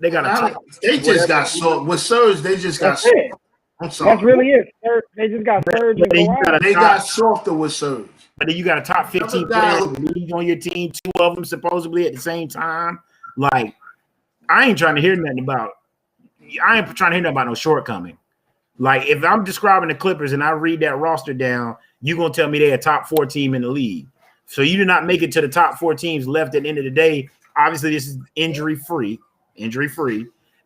Speaker 3: They got a top.
Speaker 2: They just got soft. With Serge, they just got soft. I'm sorry.
Speaker 1: That's really it. They just got Serge and Kawhi.
Speaker 2: They got softer with Serge.
Speaker 3: but then you got a top 15 player in the league on your team, 2 of them supposedly at the same time. Like, I ain't trying to hear nothing about no shortcoming. Like, if I'm describing the Clippers and I read that roster down, you're going to tell me they're a top 4 team in the league. So you do not make it to the top 4 teams left at the end of the day. Obviously, this is injury-free.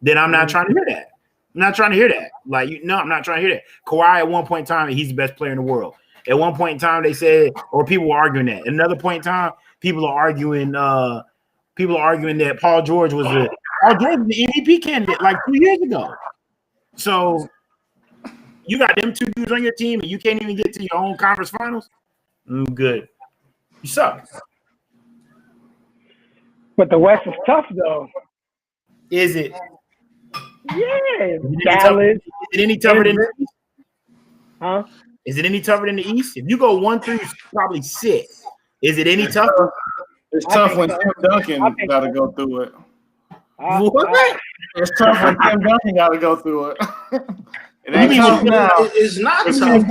Speaker 3: Then I'm not trying to hear that. I'm not trying to hear that. Like, I'm not trying to hear that. Kawhi, at one point in time, he's the best player in the world. At one point in time, they said, or people were arguing that. At another point in time, people are arguing that Paul George was the MVP candidate like 2 years ago. So you got them 2 dudes on your team, and you can't even get to your own conference finals. Good. You suck.
Speaker 1: But the West is tough, though.
Speaker 3: Is it?
Speaker 1: Yeah, Dallas.
Speaker 3: Is it any tougher than the East?
Speaker 1: Huh?
Speaker 3: Is it any tougher than the East? If you go 1-3, you probably sit. Is it any tougher?
Speaker 4: It's tough when Tim Duncan got to go through it.
Speaker 3: What?
Speaker 4: It's tough when Tim Duncan got to go through it. It ain't tough now.
Speaker 2: It's not
Speaker 4: It's
Speaker 2: tough.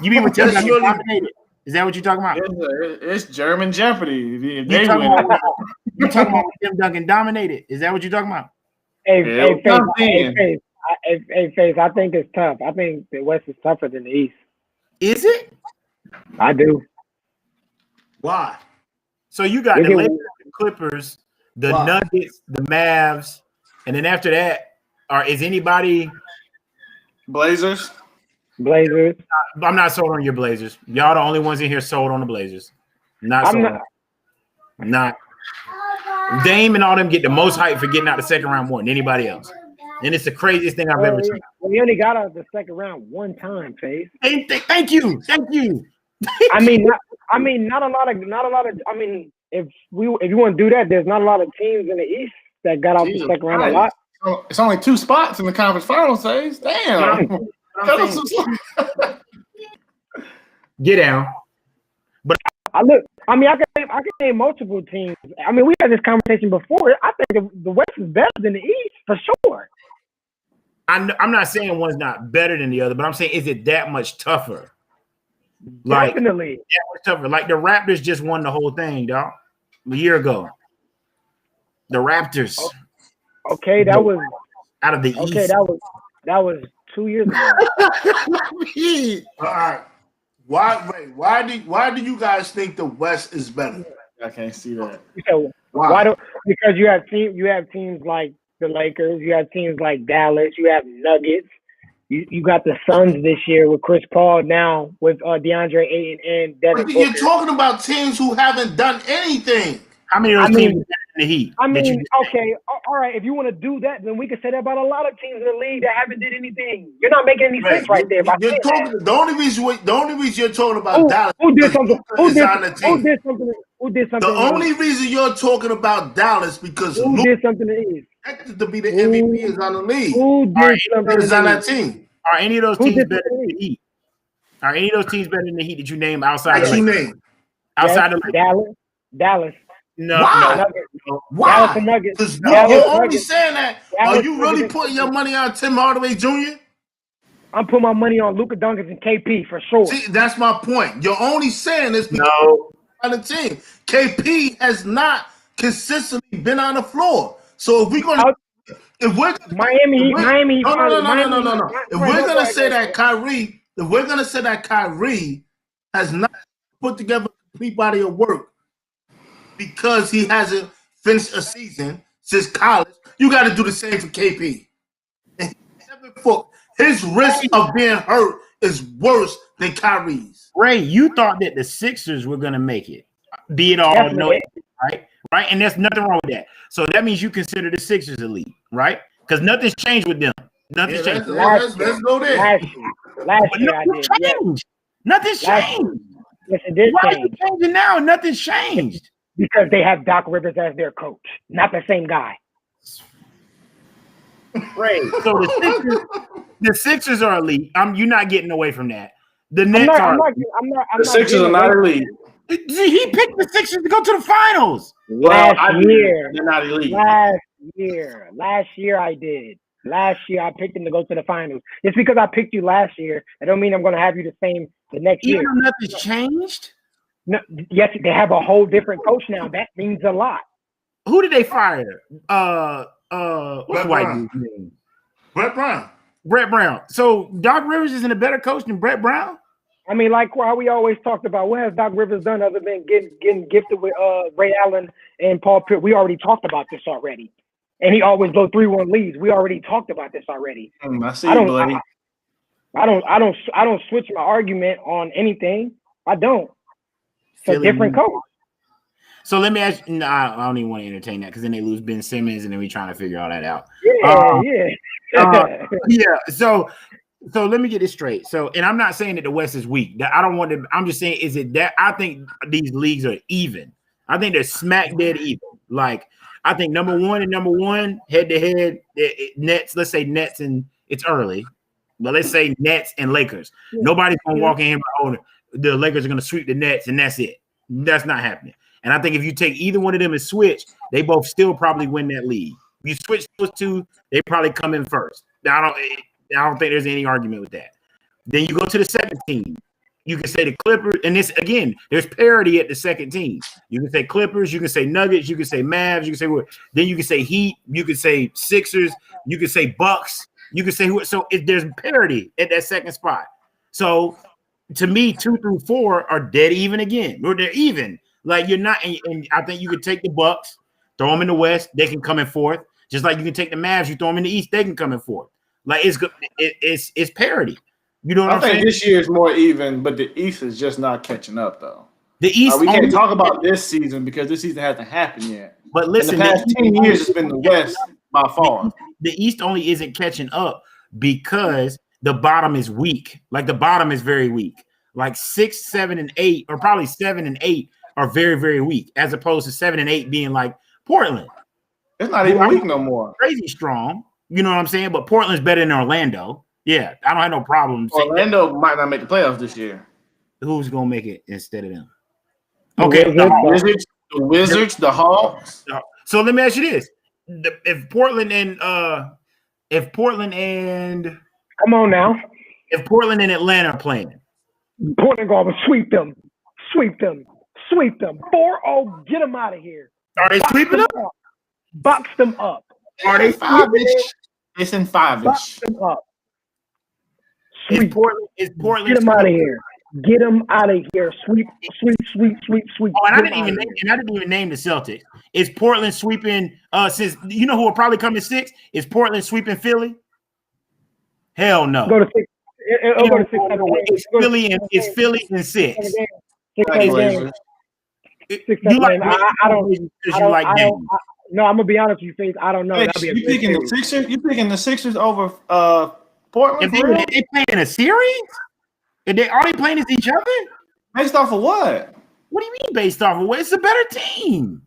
Speaker 3: You mean when Tim Duncan dominated? Is that what you're talking about?
Speaker 4: It's German Jeopardy. If
Speaker 3: You're
Speaker 4: they
Speaker 3: talking
Speaker 4: win,
Speaker 3: about when Tim Duncan dominated. Is that what you're talking about?
Speaker 1: Hey,
Speaker 4: Yeah,
Speaker 1: Faise, I think it's tough. I think the West is tougher than the East.
Speaker 3: Is it?
Speaker 1: I do.
Speaker 2: Why?
Speaker 3: So you got the Lakers, the Clippers, the Nuggets, the Mavs, and then after that, is anybody
Speaker 4: Blazers?
Speaker 3: I'm not sold on your Blazers. Y'all the only ones in here sold on the Blazers. Not Dame and all them get the most hype for getting out the second round more than anybody else. And it's the craziest thing I've ever seen.
Speaker 1: Well, he only got out the second round one time, Faise.
Speaker 3: Thank you.
Speaker 1: I mean, not a lot of. I mean, if you want to do that, there's not a lot of teams in the East that got out the second round a lot.
Speaker 4: It's only 2 spots in the conference finals, Faise. Damn.
Speaker 3: Get down. But
Speaker 1: I can name multiple teams. I mean, we had this conversation before. I think the West is better than the East for sure.
Speaker 3: I'm not saying one's not better than the other, but I'm saying, is it that much tougher?
Speaker 1: Definitely.
Speaker 3: That much tougher. Like the Raptors just won the whole thing, dog. A year ago. The Raptors.
Speaker 1: Okay, that was
Speaker 3: out of the East.
Speaker 1: Okay, that was 2 years ago.
Speaker 2: All right. Why do you guys think the West is better?
Speaker 4: I can't see that.
Speaker 1: Because you have teams like the Lakers, you have teams like Dallas, you have Nuggets, you got the Suns this year with Chris Paul, now with DeAndre Ayton and Devin Booker.
Speaker 2: You're talking about teams who haven't done anything.
Speaker 3: How many of those teams are in the Heat?
Speaker 1: Okay, all right. If you want to do that, then we can say that about a lot of teams in the league that haven't did anything. You're not making any sense right there.
Speaker 2: The only reason you're talking about Dallas.
Speaker 1: Who did something? Who did something?
Speaker 2: The only reason you're talking about Dallas because
Speaker 1: who did something to East?
Speaker 2: Expected to be the MVP is on the league.
Speaker 1: Who did something
Speaker 2: is on that team?
Speaker 3: Are any of those teams better than the Heat? Are any of those teams better than the Heat that you name outside of
Speaker 1: outside of Dallas?
Speaker 3: No.
Speaker 2: Why?
Speaker 1: Dallas and Nuggets.
Speaker 2: You're only saying that. Are you really putting your money on Tim Hardaway Jr.?
Speaker 1: I'm putting my money on Luka Doncic and KP for sure.
Speaker 2: See, that's my point. You're only saying this because on the team. KP has not consistently been on the floor. So if we're gonna, If we're gonna say that Kyrie has not put together a complete body of work because he hasn't finished a season since college, you got to do the same for KP. And 7 foot, his risk of being hurt is worse than Kyrie's.
Speaker 3: Ray, you thought that the Sixers were gonna make it, be it all no, right? And there's nothing wrong with that. So that means you consider the Sixers elite, right? Because nothing's changed with them. Nothing's changed.
Speaker 2: Let's go there.
Speaker 1: Last year I did.
Speaker 3: Changed. Nothing's changed.
Speaker 1: Yes, it did
Speaker 3: Why
Speaker 1: change.
Speaker 3: is it changing now? Nothing's changed.
Speaker 1: Because they have Doc Rivers as their coach, not the same guy.
Speaker 3: Right. So the Sixers are elite. You're not getting away from that. The Nets are.
Speaker 4: The Sixers are not elite.
Speaker 3: He picked the Sixers to go to the finals.
Speaker 1: Last year.
Speaker 4: They're not elite.
Speaker 1: Last year I did. Last year, I picked them to go to the finals. It's because I picked you last year. That don't mean I'm going to have you the same the next
Speaker 3: Even
Speaker 1: year.
Speaker 3: though nothing's changed.
Speaker 1: No, yes, they have a whole different coach now. That means a lot.
Speaker 3: Who did they fire? What's the white dude's name?
Speaker 2: Brett Brown.
Speaker 3: Brett Brown. So Doc Rivers isn't a better coach than Brett Brown?
Speaker 1: I mean, like how we always talked about, what has Doc Rivers done other than getting gifted with Ray Allen and Paul Pierce? We already talked about this already. And he always blow 3-1 leads. We already talked about this already.
Speaker 4: I see you, buddy.
Speaker 1: I don't switch my argument on anything. I don't. It's a different coach.
Speaker 3: So let me ask you, I don't even want to entertain that because then they lose Ben Simmons and then we trying to figure all that out. Yeah. So let me get this straight. So, and I'm not saying that the West is weak. I don't want to. I'm just saying, is it that I think these leagues are even. I think they're smack dead even. Like I think number one head to head Nets. Let's say Nets and it's early, but let's say Nets and Lakers. Nobody's gonna walk in here and the Lakers are gonna sweep the Nets and that's it. That's not happening. And I think if you take either one of them and switch, they both still probably win that league. If you switch those two, they probably come in first. I don't think there's any argument with that. Then you go to the second team. You can say the Clippers, and this again, there's parity at the second team. You can say Clippers, you can say Nuggets, you can say Mavs, you can say what? Then you can say Heat, you can say Sixers, you can say Bucks, you can say who. So there's parity at that second spot. So to me, 2 through 4 are dead even again, or they're even. Like you're not, and I think you could take the Bucks, throw them in the West, they can come in fourth. Just like you can take the Mavs, you throw them in the East, they can come in fourth. Like it's good, it's parity. You know what I'm saying?
Speaker 4: I think this year is more even, but the East is just not catching up though.
Speaker 3: The East,
Speaker 4: we can't talk about this season because this season hasn't happened yet.
Speaker 3: But listen,
Speaker 4: in the past 10 years, it's been the West by far.
Speaker 3: The East only isn't catching up because the bottom is weak. Like the bottom is very weak. Like 6, 7, and 8, or probably 7 and 8 are very, very weak, as opposed to 7 and 8 being like Portland.
Speaker 4: It's not even weak no more.
Speaker 3: Crazy strong. You know what I'm saying? But Portland's better than Orlando. Yeah, I don't have no problem.
Speaker 4: Orlando might not make the playoffs this year.
Speaker 3: Who's gonna make it instead of them?
Speaker 4: Okay, the Wizards, the Hawks.
Speaker 3: So let me ask you this: if Portland and
Speaker 1: come on now,
Speaker 3: if Portland and Atlanta are playing,
Speaker 1: Portland gonna sweep them. 4-0, get them out of here.
Speaker 3: Are they sweeping them?
Speaker 1: Box them up.
Speaker 3: Are they
Speaker 4: 5-ish? It's in 5-ish.
Speaker 1: Box them up.
Speaker 3: Is Portland?
Speaker 1: Get them out of here. Get them out of here. Sweep.
Speaker 3: Oh, and I didn't even name the Celtics. Is Portland sweeping? Since you know who will probably come in 6? Is Portland sweeping Philly? Hell no.
Speaker 1: Go to 6. It'll go to 6.
Speaker 3: It's Philly and 6.
Speaker 1: No, I'm gonna be honest with you, Faze. I don't know.
Speaker 4: Hey, you picking the Sixers? You picking the Sixers over Portland?
Speaker 3: If they playing a series? Are they playing against each other?
Speaker 4: Based off of what?
Speaker 3: What do you mean based off of what? It's a better team.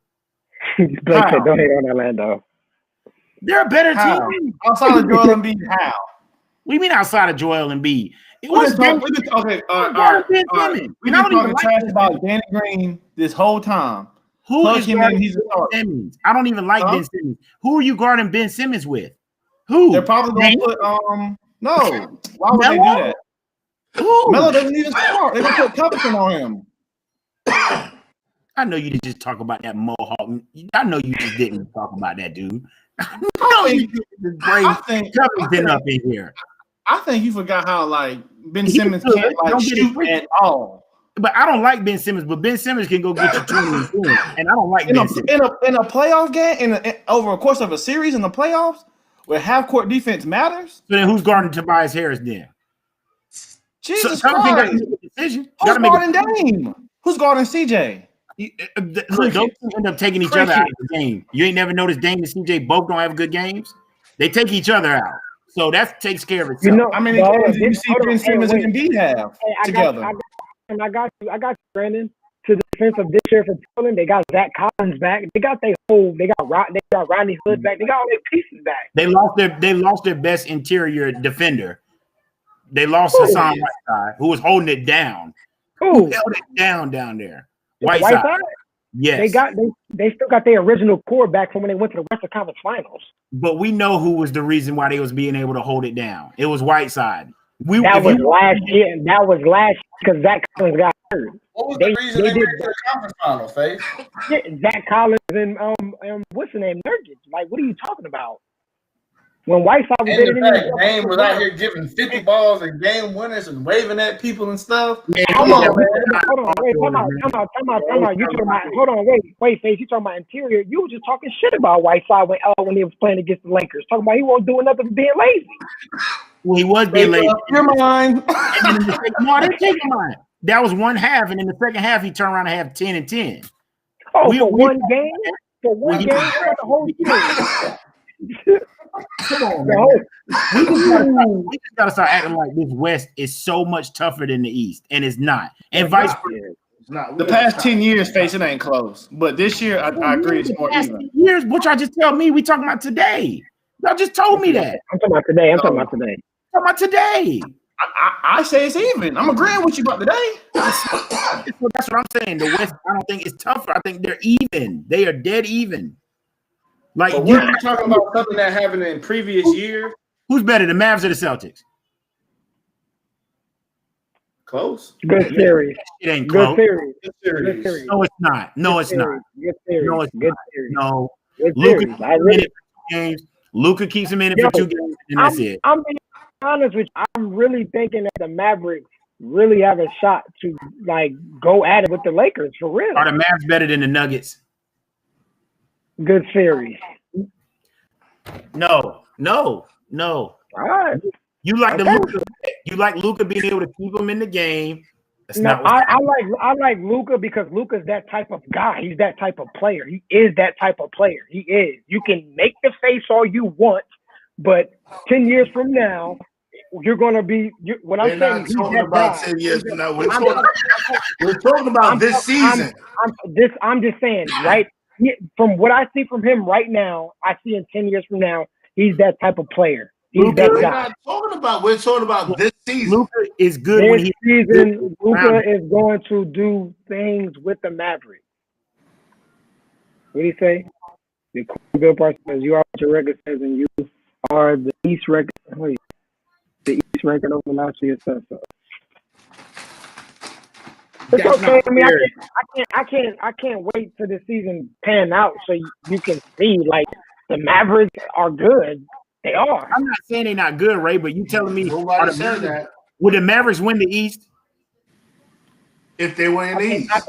Speaker 1: Blake said, don't hate on Orlando.
Speaker 3: They're a better team.
Speaker 4: Outside of Joel Embiid, how?
Speaker 3: What do you mean outside of Joel Embiid?
Speaker 4: We've been talking trash about Danny Green this whole time.
Speaker 3: Who is guarding Ben Simmons? I don't even like Ben Simmons. Who are you guarding Ben Simmons with? Who?
Speaker 4: They're probably going to put no. Why would they do that? Who? Melo doesn't even score. They're going to put Covington on him.
Speaker 3: I know you didn't just talk about that Mohawk. I know you just didn't talk about that dude. I know you didn't bring Covington up in here.
Speaker 4: I think you forgot how like Ben Simmons can't shoot at all.
Speaker 3: But I don't like Ben Simmons. But Ben Simmons can go get you 20 and I don't like Ben Simmons.
Speaker 4: In a playoff game, over a course of a series in the playoffs, where half court defense matters.
Speaker 3: So then who's guarding Tobias Harris then?
Speaker 4: Jesus Christ! Who's guarding Dame? Who's guarding CJ?
Speaker 3: Look, those two end up taking each other out of the game. You ain't never noticed Dame and CJ both don't have good games. They take each other out. So that takes care of itself.
Speaker 1: You know,
Speaker 4: how many games do you see Ben Simmons and Embiid have together?
Speaker 1: I got you, Brandon. To the defense of this year for Portland, they got Zach Collins back. They got Rodney Hood back. They got all their pieces back.
Speaker 3: They lost their best interior defender. They lost Hassan Whiteside, who was holding it down. Who held it down there? Whiteside. Yes.
Speaker 1: They still got their original core back from when they went to the Western Conference Finals.
Speaker 3: But we know who was the reason why they was being able to hold it down. It was Whiteside.
Speaker 1: That was last year because Zach Collins got hurt.
Speaker 4: What was the reason they made it to the conference finals, Faith?
Speaker 1: Yeah, Zach Collins and what's the name, Nurkic. Like, what are you talking about? When Whiteside was
Speaker 4: in the fact, Dame was out here giving 50 balls and game winners and waving at people and stuff.
Speaker 3: Yeah,
Speaker 1: Come on, man. Hold on, wait, time out. You talking about? Hold on, wait, Faith. You talking about interior? You were just talking shit about Whiteside when he was playing against the Lakers. Talking about he won't do nothing for being lazy.
Speaker 3: Well, he was being lazy.
Speaker 4: Your mind.
Speaker 3: No, I didn't take your mind. That was one half, and in the second half, he turned around and had 10 and 10.
Speaker 1: Oh, for one game? For one game? For the whole series?
Speaker 3: Come on, man. We just gotta start acting like this West is so much tougher than the East, and it's not. And vice versa.
Speaker 4: It's not. The past 10 years, Face, it ain't close. But this year, I agree, it's more even.
Speaker 3: Years, what y'all just tell me? We talking about today. Y'all just told me that.
Speaker 1: I'm talking about today.
Speaker 4: I say it's even. I'm agreeing with you about today.
Speaker 3: That's what I'm saying. The West, I don't think it's tougher. I think they're even. They are dead even. Like,
Speaker 4: but we're talking about something that happened in previous years.
Speaker 3: Who's better, the Mavs or the Celtics?
Speaker 4: Close.
Speaker 1: Good series.
Speaker 3: It ain't close.
Speaker 1: Good
Speaker 3: series. No, it's not. No, it's not.
Speaker 1: Good series.
Speaker 3: No, it's
Speaker 1: good
Speaker 3: not.
Speaker 1: Series.
Speaker 3: No.
Speaker 1: Luka
Speaker 3: games. Luka keeps him in it for 2 games, and that's it.
Speaker 1: I'm being honest with you. I'm really thinking that the Mavericks really have a shot to like go at it with the Lakers for real.
Speaker 3: Are the Mavs better than the Nuggets?
Speaker 1: Good series.
Speaker 3: No.
Speaker 1: All right.
Speaker 3: You like Luka. You like Luka being able to keep him in the game.
Speaker 1: I like Luka because Luka's that type of guy. He's that type of player. He is that type of player. He is. You can make the face all you want, but 10 years from now, you're gonna be. What I'm saying,
Speaker 2: not talking about 10 years from now. We're talking about this season.
Speaker 1: I'm just saying, right? From what I see from him right now, I see in 10 years from now, he's that type of player. He's that guy.
Speaker 2: We're talking about this season.
Speaker 3: Luka is good
Speaker 1: this
Speaker 3: when he
Speaker 1: season. Luka is going to do things with the Mavericks. What do you say? The good part says you are what your record says, and you are the East record. The East record over last year says so. It's okay. I mean, I can't wait till the season pan out so you can see like the Mavericks are good. They are.
Speaker 3: I'm not saying they're not good, Ray, but you telling me
Speaker 2: nobody said that.
Speaker 3: Would the Mavericks win the East?
Speaker 2: If they win the East,
Speaker 1: I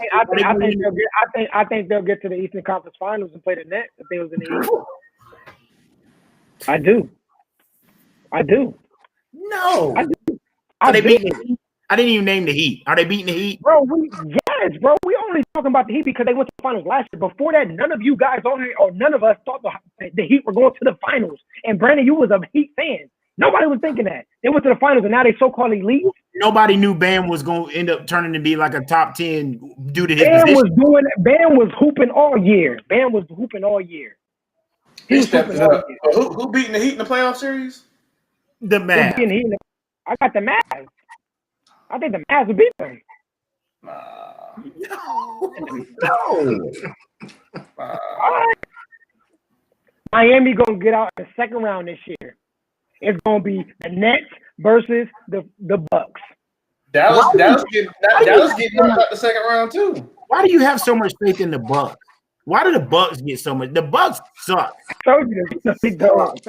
Speaker 1: think they'll get to the Eastern Conference Finals and play the Nets if they was in the East. I do.
Speaker 3: No.
Speaker 1: I do.
Speaker 3: I didn't even name the Heat. Are they beating the Heat?
Speaker 1: Bro, yes, bro. We only talking about the Heat because they went to the finals last year. Before that, none of you guys on here or none of us thought the Heat were going to the finals. And Brandon, you was a Heat fan. Nobody was thinking that. They went to the finals and now they so-called elite.
Speaker 3: Nobody knew Bam was going to end up turning to be like a top 10 due to his position.
Speaker 1: Bam was hooping all year.
Speaker 4: He stepped it up. Who beating the Heat in the playoff series?
Speaker 3: The Mavs.
Speaker 1: I got the Mavs. I think the Mavs will beat them.
Speaker 3: No.
Speaker 1: Miami gonna get out in the second round this year. It's gonna be the Nets versus the Bucks.
Speaker 4: Dallas getting out the second round too.
Speaker 3: Why do you have so much faith in the Bucks? Why do the Bucks get so much? The Bucks suck.
Speaker 1: I told you this. They don't.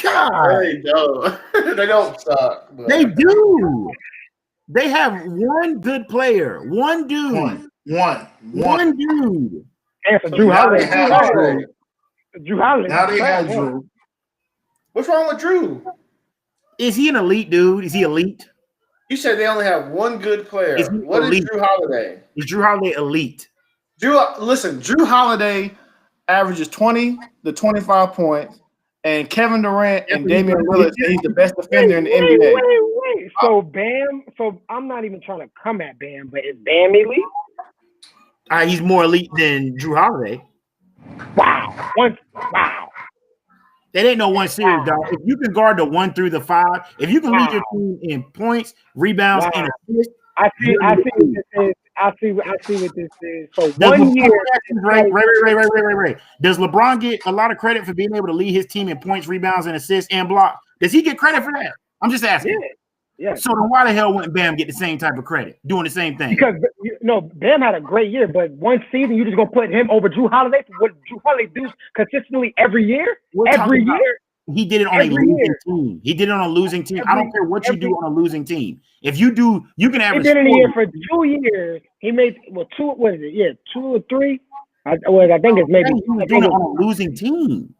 Speaker 3: God.
Speaker 4: They don't suck. But.
Speaker 3: They do. They have one good player. One dude. One dude.
Speaker 1: And for Drew Holiday. Drew Holiday.
Speaker 2: Now they have Drew.
Speaker 4: What's wrong with Drew?
Speaker 3: Is he an elite dude? Is he elite?
Speaker 4: You said they only have one good player. What
Speaker 3: elite?
Speaker 4: Is Drew Holiday?
Speaker 3: Is Drew Holiday elite?
Speaker 4: Drew Holiday averages 20 to 25 points, and Kevin Durant and Damian Lillard say he's the best defender in the NBA.
Speaker 1: Wait. So Bam. So I'm not even trying to come at Bam, but is Bam elite?
Speaker 3: He's more elite than Drew Holiday.
Speaker 1: Wow.
Speaker 3: That ain't no one series, dog. If you can guard the 1 through the 5, if you can lead your team in points, rebounds, and assists,
Speaker 1: I see see what this is. So
Speaker 3: Does
Speaker 1: 1 year.
Speaker 3: Right. Does LeBron get a lot of credit for being able to lead his team in points, rebounds, and assists and block? Does he get credit for that? I'm just asking.
Speaker 1: Yeah.
Speaker 3: So then why the hell wouldn't Bam get the same type of credit doing the same thing?
Speaker 1: Because Bam had a great year, but one season you just gonna put him over Drew Holiday for what Drew Holiday does consistently every year? Every year?
Speaker 3: He did it on a losing team. He did it on a losing team. I don't care what you do on a losing team. If you do, you can average.
Speaker 1: He did it in a year for 2 years. He made 2. What is it? Yeah, 2 or 3. I think it's maybe.
Speaker 3: He was doing it on a losing team.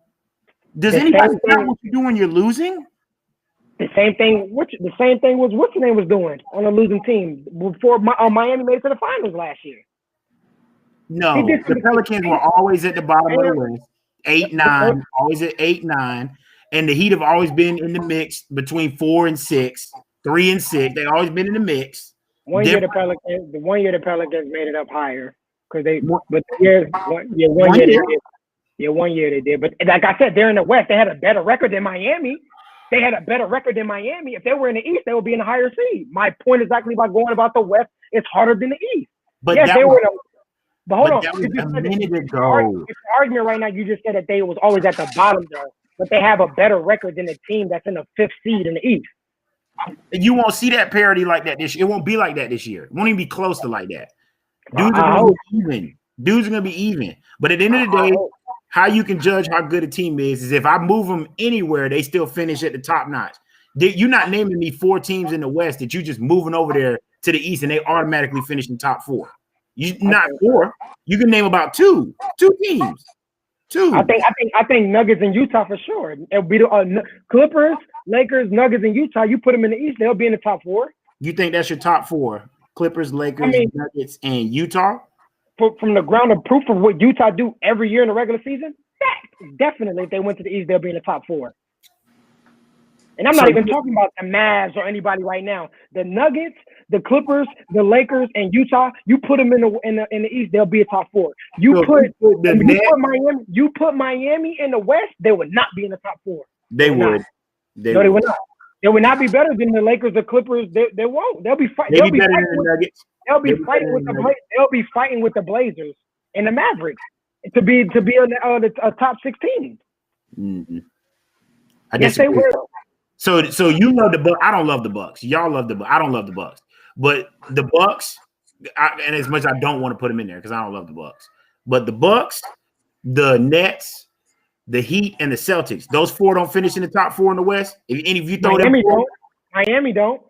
Speaker 3: Does anybody care what you do when you're losing?
Speaker 1: The same thing. The same thing was what's the name was doing on a losing team before Miami made it to the finals last year.
Speaker 3: No, the Pelicans were always at the bottom of the West, 8-9, always at 8-9, and the Heat have always been in the mix between 4 and 6, 3 and 6. They always been in the mix.
Speaker 1: One year the Pelicans made it up higher because one year they did. But like I said, they're in the West. They had a better record than Miami. If they were in the East, they would be in a higher seed. My point exactly about going about the West is harder than the East.
Speaker 3: But
Speaker 1: yes, they were. But hold on.
Speaker 3: That was a minute ago.
Speaker 1: It's an argument right now. You just said that they was always at the bottom though, but they have a better record than the team that's in the 5th seed in the East.
Speaker 3: You won't see that parity like that this year. It won't be like that this year. It won't even be close to like that. Dudes are going to be even. Dudes are going to be even. But at the end of the day, how you can judge how good a team is if I move them anywhere, they still finish at the top notch. You're not naming me 4 teams in the West that you just moving over there to the East and they automatically finish in top 4. Not 4. You can name about 2 teams. 2.
Speaker 1: I think Nuggets and Utah for sure. It'll be the Clippers, Lakers, Nuggets, and Utah. You put them in the East, they'll be in the top 4.
Speaker 3: You think that's your top 4? Clippers, Lakers, Nuggets, and Utah?
Speaker 1: From the ground of proof of what Utah do every year in the regular season, definitely if they went to the East, they'll be in the top 4. And I'm not even talking about the Mavs or anybody right now. The Nuggets, the Clippers, the Lakers, and Utah. You put them in the East, they'll be a top 4. You put Miami in the West, they would not be in the top 4.
Speaker 3: They would.
Speaker 1: They would not. They would not be better than the Lakers, the Clippers. They won't. They'll be fighting. They'll be better than the Nuggets. They'll be fighting with the Blazers and the Mavericks to be on the top 16.
Speaker 3: Mm-hmm.
Speaker 1: Yes, they will.
Speaker 3: So you love the Bucks. I don't love the Bucks. Y'all love the Bucks. I don't love the Bucks. But the Bucks, and as much as I don't want to put them in there because I don't love the Bucks. But the Bucks, the Nets, the Heat, and the Celtics. Those 4 don't finish in the top 4 in the West. If you throw
Speaker 1: Miami don't.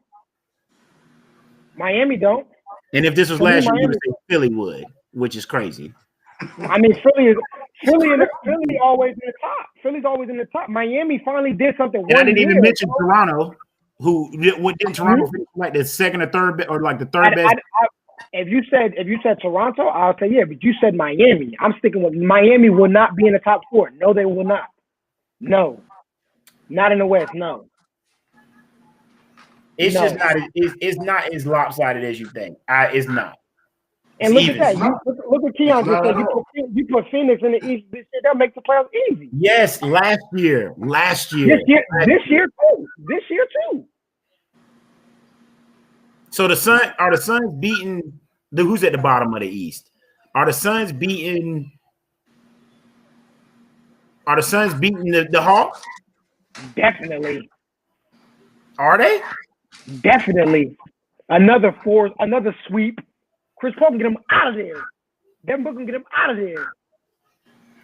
Speaker 1: Miami don't.
Speaker 3: And if this was last year, you would say Philly would, which is crazy.
Speaker 1: I mean, Philly always in the top. Philly's always in the top. Miami finally did something.
Speaker 3: And I didn't even mention Toronto, who didn't Toronto finish like the second or third or like the third best.
Speaker 1: If you said Toronto, I'll say yeah. But you said Miami. I'm sticking with Miami. Will not be in the top 4. No, they will not. No, not in the West. No.
Speaker 3: It's just not. It's not as lopsided as you think. It's not.
Speaker 1: And look at that. Look at Keon just said. You put Phoenix in the East this year. They'll make the playoffs easy.
Speaker 3: Yes, last year. This
Speaker 1: year too.
Speaker 3: So are the Suns beating who's at the bottom of the East? Are the Suns beating the Hawks?
Speaker 1: Definitely.
Speaker 3: Are they?
Speaker 1: Definitely. Another sweep. Chris Paul can get him out of there. Devin Booker can get him out of there.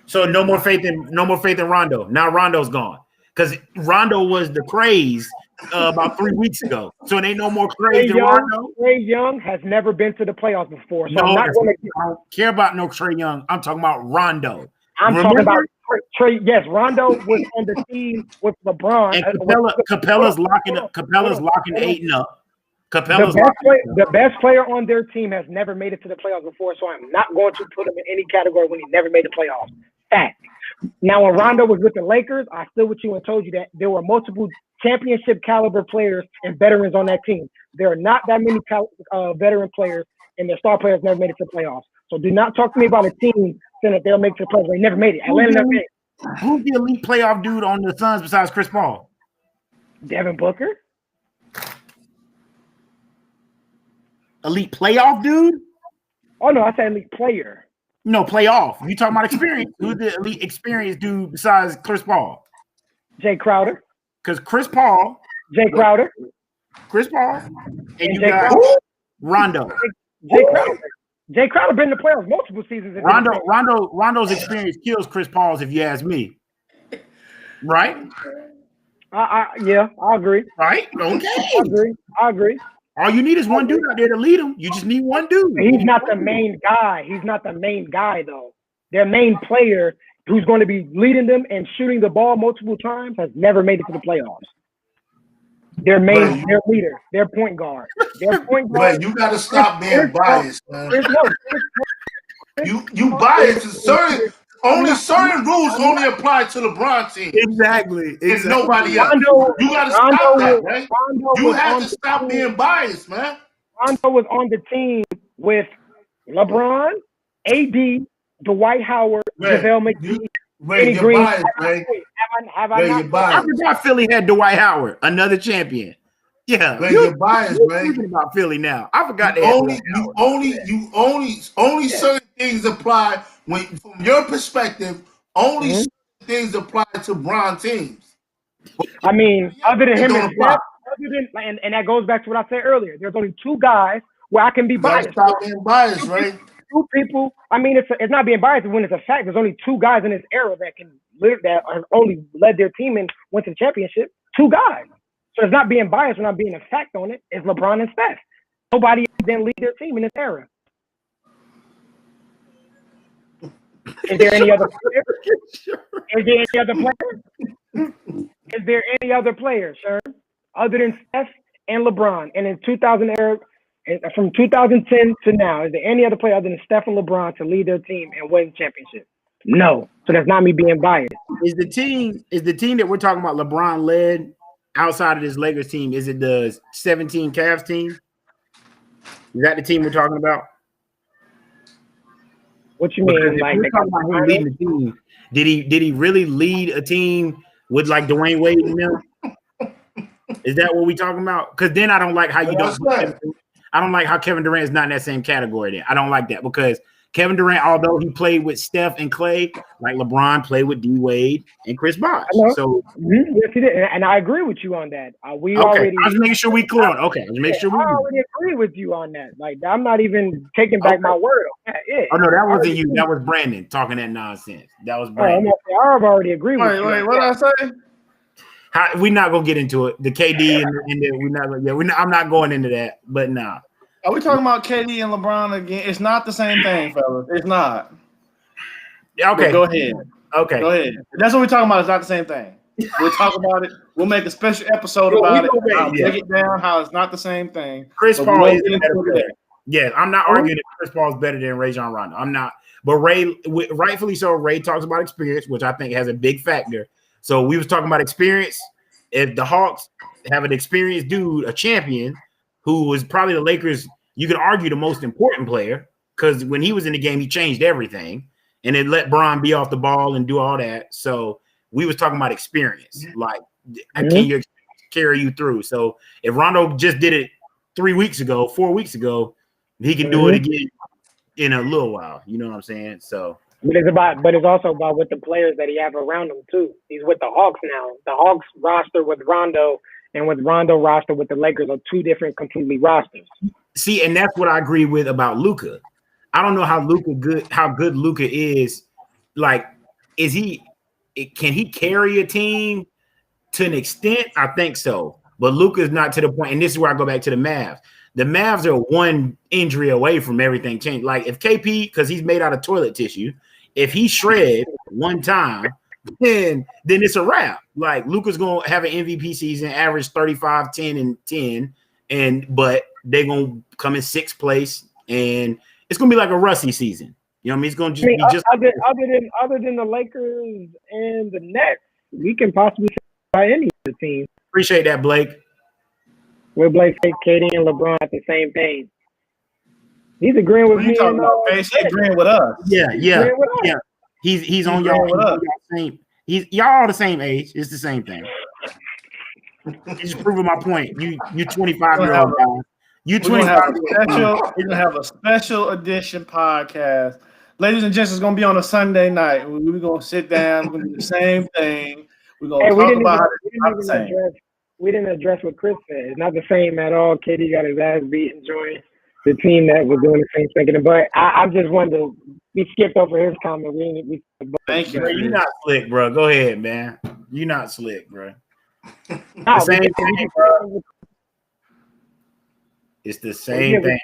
Speaker 3: So no more faith in Rondo. Now Rondo's gone. Because Rondo was the craze about 3 weeks ago. So it ain't no more craze than Rondo.
Speaker 1: Trae Young has never been to the playoffs before. So
Speaker 3: I don't care about no Trae Young. I'm talking about Rondo.
Speaker 1: Talking about Trae. Yes, Rondo was on the team with LeBron.
Speaker 3: And Capella's locking 8 and up.
Speaker 1: The best player on their team has never made it to the playoffs before, so I'm not going to put him in any category when he never made the playoffs. Fact. Now, when Rondo was with the Lakers, I stood with you and told you that there were multiple championship caliber players and veterans on that team. There are not that many veteran players, and their star players never made it to the playoffs. So do not talk to me about a team saying that they'll make it to the playoffs. They never made it. Atlanta never made it.
Speaker 3: Who's the elite playoff dude on the Suns besides Chris Paul?
Speaker 1: Devin Booker.
Speaker 3: Elite playoff dude?
Speaker 1: Oh no, I said elite player.
Speaker 3: No, playoff. You talking about experience? Who's the elite experience dude besides Chris Paul?
Speaker 1: Jay Crowder.
Speaker 3: Because Chris Paul,
Speaker 1: and
Speaker 3: you
Speaker 1: Jay
Speaker 3: got
Speaker 1: Crowder.
Speaker 3: Rondo.
Speaker 1: Jay Crowder been in the playoffs multiple seasons.
Speaker 3: Rondo's experience kills Chris Paul's, if you ask me. Right?
Speaker 1: Yeah, I agree.
Speaker 3: Right? Okay.
Speaker 1: I agree.
Speaker 3: All you need is one dude out there to lead them. You just need one dude.
Speaker 1: He's not the main guy. He's not the main guy, though. Their main player, who's going to be leading them and shooting the ball multiple times, has never made it to the playoffs. Their leader, their point guard.
Speaker 2: But you got to stop being biased, man. You biased. Certain rules only apply to LeBron team.
Speaker 3: Exactly.
Speaker 2: It's nobody else. You got to stop that, right? You have to stop being biased, man.
Speaker 1: Rondo was on the team with LeBron, AD, Dwight Howard, JaVale McGee.
Speaker 2: Ray, you're biased, Ray.
Speaker 1: Have I not?
Speaker 3: I forgot Philly had Dwight Howard, another champion. Yeah,
Speaker 2: Ray, you're biased, Ray.
Speaker 3: Thinking about Philly now. I forgot that.
Speaker 2: Only certain things apply when, from your perspective. Only certain things apply to Bron teams.
Speaker 1: I mean, other than him and Steph, and that goes back to what I said earlier. There's only two guys where I can be biased.
Speaker 2: Stop being biased, Ray.
Speaker 1: Two people. I mean, it's not being biased when it's a fact. There's only two guys in this era that have only led their team and went to the championship. Two guys. So it's not being biased when I'm being a fact on it. It's LeBron and Steph. Nobody then lead their team in this era. Is there any other player? Is there any other player, sir, other than Steph and LeBron? And in 2000 era, from 2010 to now, is there any other player other than Steph and LeBron to lead their team and win the championship? No. So that's not me being biased.
Speaker 3: Is the team that we're talking about LeBron led outside of this Lakers team? Is it the 17 Cavs team? Is that the team we're talking about?
Speaker 1: What you mean?
Speaker 3: Like, we're talking about him leading the team. Did he really lead a team with like Dwayne Wade and them? Is that what we talking about? Because then I don't like how you don't. I don't like how Kevin Durant is not in that same category. Then I don't like that because Kevin Durant, although he played with Steph and Clay, like LeBron played with D Wade and Chris Bosh. So
Speaker 1: yes, he did, and I agree with you on that.
Speaker 3: I was making sure we clear on. Okay, let's make sure we.
Speaker 1: I already agree with you on that. Like I'm not even taking back my word. Yeah.
Speaker 3: Oh no, that wasn't you. That was Brandon talking that nonsense. That was Brandon.
Speaker 1: I've already agreed with you.
Speaker 4: Wait, what did I say?
Speaker 3: We're not gonna get into it. The KD and we're not. Yeah, I'm not going into that. But nah.
Speaker 4: Are we talking about KD and LeBron again? It's not the same thing, fellas. It's not.
Speaker 3: Okay.
Speaker 4: But go ahead.
Speaker 3: Okay.
Speaker 4: Go ahead. That's what we're talking about. It's not the same thing. We'll talk about it. We'll make a special episode about it. I'll break it down how it's not the same thing.
Speaker 3: Chris Paul is a better player. Yeah, I'm not arguing that Chris Paul is better than Rajon Rondo. I'm not. But Ray, rightfully so, Ray talks about experience, which I think has a big factor. So we was talking about experience. If the Hawks have an experienced dude, a champion, who was probably the Lakers, you could argue the most important player, because when he was in the game, he changed everything, and it let Bron be off the ball and do all that. So we was talking about experience, like can your experience carry you through? So if Rondo just did it 4 weeks ago, he can do it again in a little while. You know what I'm saying? So.
Speaker 1: But it's also about with the players that he have around him too. He's with the Hawks now. The Hawks roster with Rondo and with Rondo roster with the Lakers are two different completely rosters.
Speaker 3: See, and that's what I agree with about Luka. I don't know how good Luka is. Like, can he carry a team to an extent? I think so. But Luka's not to the point, and this is where I go back to the Mavs. The Mavs are one injury away from everything changing. Like if KP, because he's made out of toilet tissue, if he shred one time, then it's a wrap. Like Luka's gonna have an MVP season, average 35, 10, and 10, but they're gonna come in 6th place, and it's gonna be like a Rusty season. You know what I mean? It's gonna be just
Speaker 1: other than the Lakers and the Nets, we can possibly by any of the teams.
Speaker 3: Appreciate that, Blake.
Speaker 1: Where Blake said KD and LeBron at the same thing. He's agreeing with me.
Speaker 4: He's agreeing with us.
Speaker 3: Yeah. He's on y'all same. Y'all all the same age. It's the same thing. He's just proving my point. You 25-year-old guy. You
Speaker 4: We're gonna
Speaker 3: 25.
Speaker 4: we're gonna have a special edition podcast. Ladies and gents, it's gonna be on a Sunday night. We're gonna sit down, we're gonna do the same thing. We're gonna
Speaker 1: Hey,
Speaker 4: talk about how it's not the same.
Speaker 1: we didn't address what Chris said. It's not the same at all. KD got his ass beat and joined the team that was doing the same thing. But I just wanted to. We skipped over his comment.
Speaker 4: Thank you.
Speaker 3: Bro, you're not slick, bro. Go ahead, man. You're not slick, bro.
Speaker 1: No,
Speaker 3: The same thing, bro. It's the same thing.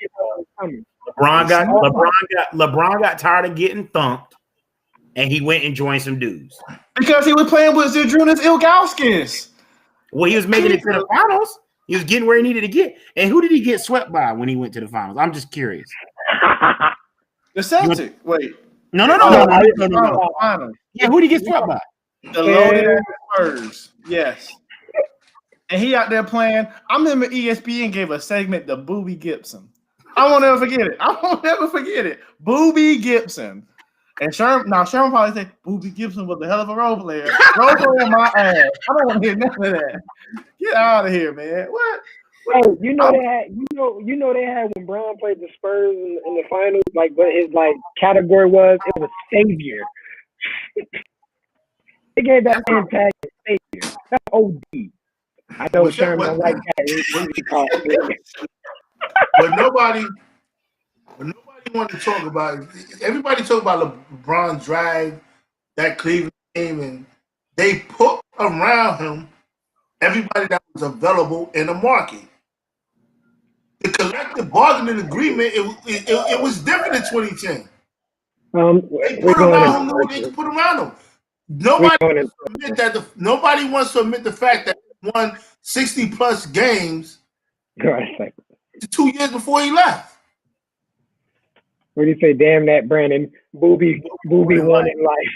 Speaker 3: LeBron got tired of getting thumped, and he went and joined some dudes
Speaker 4: because he was playing with Zydrunas Ilgauskas.
Speaker 3: Well, he was making it to the finals. He was getting where he needed to get. And who did he get swept by when he went to the finals? I'm just curious.
Speaker 4: The Celtics. Wait.
Speaker 3: No. Yeah, who did he get swept by?
Speaker 4: The loaded Spurs. Yes. And he out there playing. I remember ESPN gave a segment to Boobie Gibson. I won't ever forget it. Boobie Gibson. And Sherm probably say Boobie Gibson was a hell of a role player. Role player my ass. I don't want to hear none of that. Get out of here, man. What?
Speaker 1: Hey, they had when Brown played the Spurs in the finals, like what his category was, it was savior. They gave that man tag savior. That's OD. I know Sherm don't like that.
Speaker 2: But nobody wanted to talk about it. Everybody talk about LeBron drag that Cleveland game, and they put around him everybody that was available in the market. The collective bargaining agreement, it was different in 2010. They put around him what they could put around him. Nobody wants to admit the fact that he won 60+ games 2 years before he left.
Speaker 1: What do you say? Damn that Brandon Boobie won in life.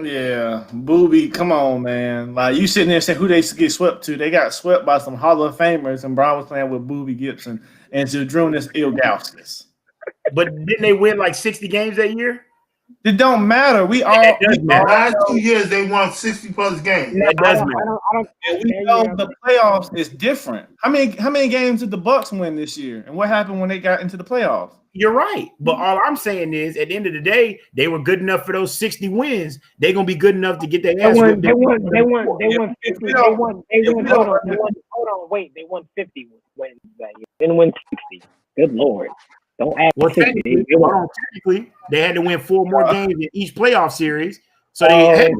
Speaker 4: Yeah, Boobie, come on, man. Like you sitting there saying who they get swept to. They got swept by some Hall of Famers, and Brown was playing with Boobie Gibson and Zydrunas Ilgauskas.
Speaker 3: But didn't they win like 60 games that year?
Speaker 4: It don't matter.
Speaker 2: Last 2 years they won 60+ games.
Speaker 3: That does matter.
Speaker 4: And we know the playoffs is different. How many games did the Bucks win this year? And what happened when they got into the playoffs?
Speaker 3: You're right. But all I'm saying is at the end of the day, they were good enough for those 60 wins. They're gonna be good enough to get their ass.
Speaker 1: They won 50. They won 50 wins that year. Didn't win 60. Good Lord. Don't add 60.
Speaker 3: Technically, they had to win 4 more games in each playoff series. So they had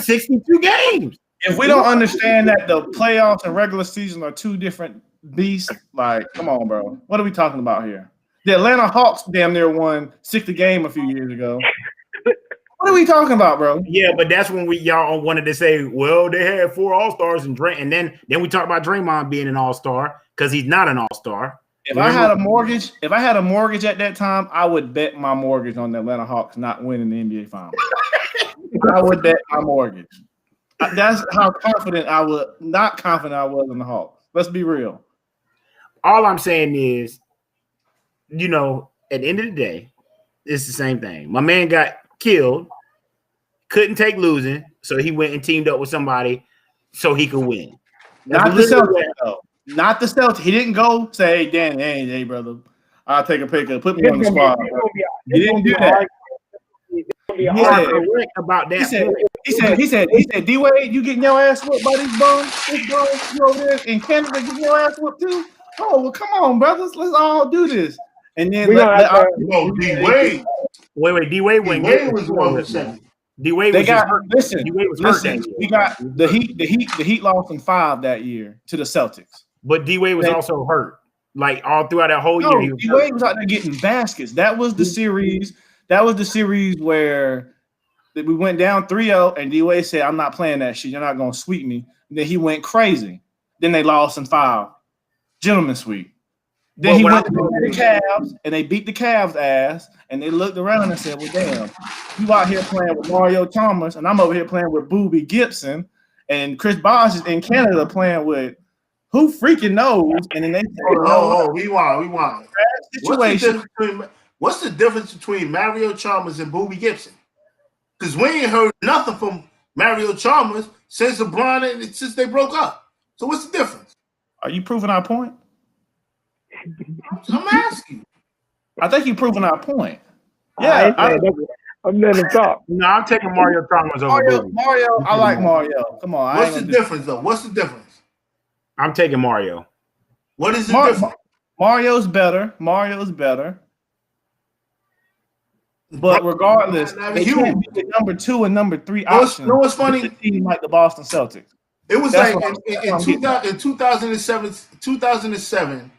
Speaker 3: 62 games.
Speaker 4: If we don't understand that the playoffs and regular season are two different beasts, like, come on, bro. What are we talking about here? The Atlanta Hawks damn near won 60 games a few years ago. What are we talking about, bro?
Speaker 3: Yeah, but that's when y'all wanted to say, well, they had 4 All-Stars and then we talk about Draymond being an All-Star because he's not an All-Star.
Speaker 4: If I had a mortgage at that time, I would bet my mortgage on the Atlanta Hawks not winning the NBA Finals. I would bet my mortgage. That's how not confident I was in the Hawks. Let's be real.
Speaker 3: All I'm saying is, at the end of the day, it's the same thing. My man got killed, couldn't take losing, so he went and teamed up with somebody so he could win.
Speaker 4: Not the Celtics, though. Not the Celtics. He didn't go say, hey, Dan, hey, brother, I'll take a pick. Put me on the squad. He didn't do that.
Speaker 3: About that.
Speaker 4: He said, D-Wade, you getting your ass whooped by these bums? This bums, you over there in Canada getting your ass whooped too? Oh, well, come on, brothers. Let's all do this. And then
Speaker 2: D-Wade.
Speaker 3: Wait, D-Wade was 1%. D-Wade was
Speaker 4: listen. We got the Heat lost in 5 that year to the Celtics.
Speaker 3: But D-Wade was also hurt. Like all throughout that whole year.
Speaker 4: D-Wade was out there getting baskets. That was the series. That was the series where we went down 3-0 and D-Wade said, I'm not playing that shit. You're not going to sweep me. And then he went crazy. Then they lost in 5. Gentleman's sweep. Then he went to the Cavs and they beat the Cavs ass and they looked around and said, well, damn, you out here playing with Mario Chalmers and I'm over here playing with Boobie Gibson and Chris Bosh is in Canada playing with who freaking knows? And then they said,
Speaker 2: we want. What's the difference between Mario Chalmers and Boobie Gibson? Because we ain't heard nothing from Mario Chalmers since LeBron since they broke up. So what's the difference?
Speaker 4: Are you proving our point?
Speaker 2: I'm asking.
Speaker 4: I think you're proving our point. Yeah,
Speaker 1: I'm letting him talk.
Speaker 3: No, I'm taking Mario Chalmers over Booby.
Speaker 4: Mario, I like Mario. Come on.
Speaker 2: What's the difference, though? What's the difference?
Speaker 3: I'm taking Mario.
Speaker 2: What is the difference?
Speaker 4: Mario's better. But regardless, they can't be the number 2 and number 3 option.
Speaker 2: You know what's funny?
Speaker 4: A team like the Boston Celtics.
Speaker 2: It was like in 2007,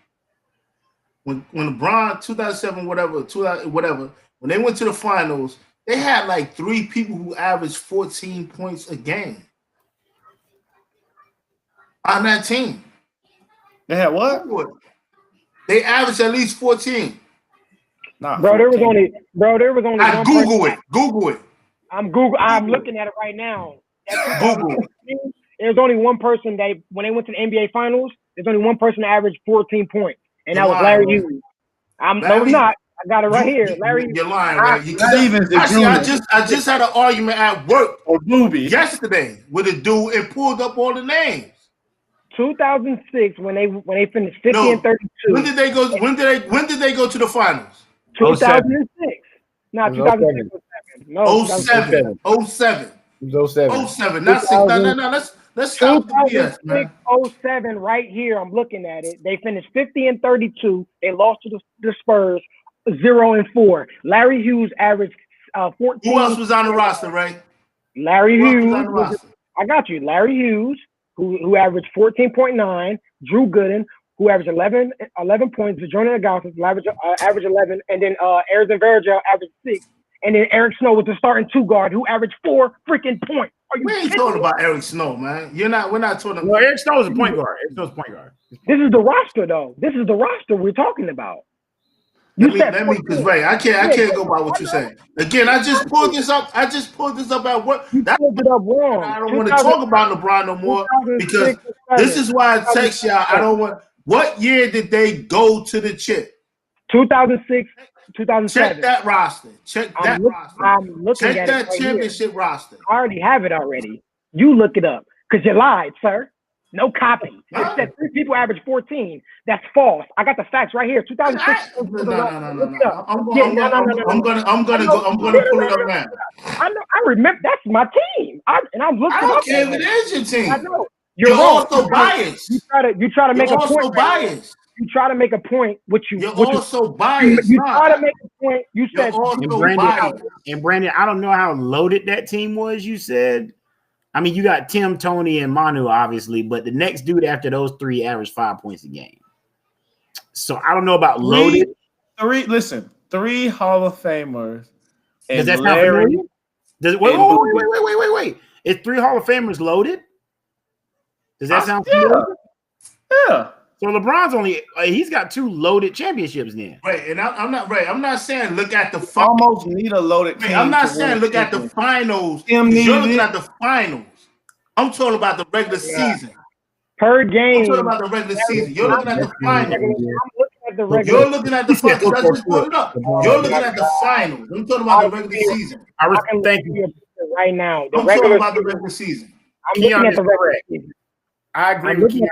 Speaker 2: when LeBron 2007 whatever when they went to the finals, they had like 3 people who averaged 14 points a game on that team.
Speaker 4: They had what?
Speaker 2: They averaged at least 14.
Speaker 1: Bro, there was only one
Speaker 2: Google it.
Speaker 1: I'm looking at it right now.
Speaker 2: Google.
Speaker 1: There's only one person that when they went to the NBA Finals, there's only one person that averaged 14 points, and that was Larry Hughes. No, I'm not. I got it right here. Larry.
Speaker 2: You're lying, right? I just had an argument at work
Speaker 4: or Booby
Speaker 2: yesterday with a dude and pulled up all the names.
Speaker 1: 2006 when they finished 50 and 32.
Speaker 2: When did they go? When did they go to the finals?
Speaker 1: 2006. Not 2006. No.
Speaker 2: 07. 07.
Speaker 3: It was 07.
Speaker 2: 07. Not 6. No. Let's stop with the BS, man.
Speaker 1: 07 right here. I'm looking at it. They finished 50 and 32. They lost to the Spurs 0-4. Larry Hughes averaged 14.
Speaker 2: Who else was on the roster, Ray?
Speaker 1: Larry Hughes. I got you. Larry Hughes, who averaged 14.9. Drew Gooden, who averaged 11 points. Jordan Augustus averaged 11, and then Arizona Vergel averaged 6. And then Eric Snow was the starting 2 guard who averaged 4 freaking points.
Speaker 2: We ain't talking about Eric Snow, man. We're not talking about.
Speaker 3: No, Eric Snow is a point guard. Eric Snow's a point guard.
Speaker 1: This is the roster, though. This is the roster we're talking about.
Speaker 2: Let me, because Ray, I can't go by what you're saying. Again, I just pulled this up at work.
Speaker 1: That pulled it up wrong.
Speaker 2: I don't want to talk about LeBron no more because this is why I text y'all. I don't want. What year did they go to the chip?
Speaker 1: 2006, 2007.
Speaker 2: Check that roster. Check that roster.
Speaker 1: I'm looking
Speaker 2: Check
Speaker 1: at
Speaker 2: that
Speaker 1: it right
Speaker 2: championship
Speaker 1: here.
Speaker 2: roster.
Speaker 1: I already have it already. You look it up because you lied, sir. No copy. It said 3 people average 14. That's false. I got the facts right here. 2006.
Speaker 2: No. I'm gonna pull it up now.
Speaker 1: I know. I remember. That's my team. I'm looking.
Speaker 2: I don't care if it is your team.
Speaker 1: I know.
Speaker 2: You're also biased.
Speaker 1: You try to make a point.
Speaker 2: Also biased.
Speaker 1: You try to make a point.
Speaker 2: You're also biased.
Speaker 1: You try to make a point. You said.
Speaker 3: And Brandon, I don't know how loaded that team was. You said. I mean, you got Tim, Tony, and Manu, obviously, but the next dude after those 3 averaged 5 points a game. So I don't know about loaded.
Speaker 4: 3 Hall of Famers.
Speaker 3: Does that sound familiar? Wait. Is 3 Hall of Famers loaded? Does that sound familiar?
Speaker 4: Yeah.
Speaker 3: So LeBron's he's got 2 loaded championships then.
Speaker 2: Right, and I'm not saying look at the
Speaker 4: almost need a loaded team.
Speaker 2: I'm not saying look at the finals. You're looking at the finals. I'm talking about the regular season.
Speaker 1: Per game.
Speaker 2: I'm talking about the regular season. You're looking at the finals.
Speaker 1: I'm looking at the regular.
Speaker 2: You're looking at the finals. I just put it up. You're looking at the finals. I'm talking about the regular season.
Speaker 3: Thank you.
Speaker 1: Right now.
Speaker 2: I'm talking about the regular season.
Speaker 1: I'm looking at the regular season.
Speaker 3: I agree with Keon.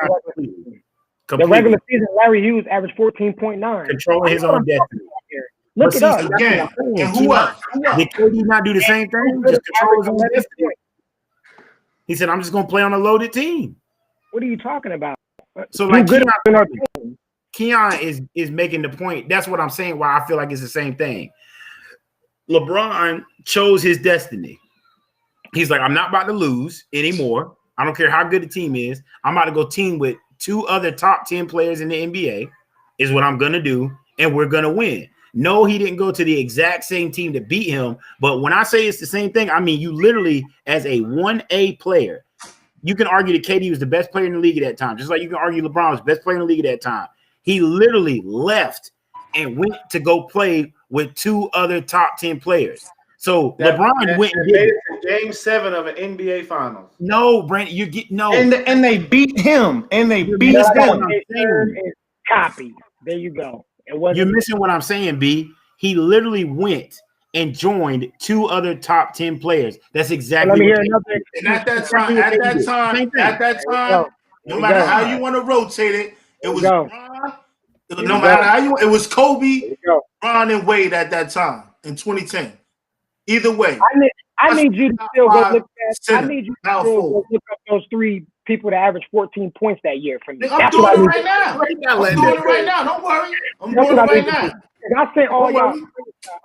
Speaker 1: The regular season, Larry Hughes averaged 14.9.
Speaker 3: Controlling his own destiny.
Speaker 1: Look it up.
Speaker 2: Again, and who else?
Speaker 3: Did KD not do the same thing? Just control his own destiny. He said, I'm just going to play on a loaded team.
Speaker 1: What are you talking about?
Speaker 3: So, like, Keon is making the point. That's what I'm saying, why I feel like it's the same thing. LeBron chose his destiny. He's like, I'm not about to lose anymore. I don't care how good the team is. I'm about to go team with 2 other top 10 players in the NBA is what I'm going to do, and we're going to win. No, he didn't go to the exact same team to beat him, but when I say it's the same thing, I mean you literally, as a 1A player, you can argue that KD was the best player in the league at that time, just like you can argue LeBron was the best player in the league at that time. He literally left and went to go play with 2 other top 10 players. So LeBron went and
Speaker 4: made it to Game 7 of an NBA Finals.
Speaker 3: No, Brandon, you get no,
Speaker 4: and they beat him, and they beat him.
Speaker 1: Copy. There you go.
Speaker 3: You're missing what I'm saying, B. He literally went and joined 2 other top 10 players. That's exactly what he did.
Speaker 2: And at that time, no matter how you want to rotate it, it was LeBron, No matter how you, it was Kobe,
Speaker 1: go.
Speaker 2: Bron, and Wade at that time in 2010. Either way,
Speaker 1: I need you to still go look at.
Speaker 2: Center,
Speaker 1: I need you to still go look up those 3 people that averaged 14 points that year for me.
Speaker 2: I'm doing it right now. I'm doing it right now. Don't worry. I'm doing it right now.
Speaker 1: I sent all y'all.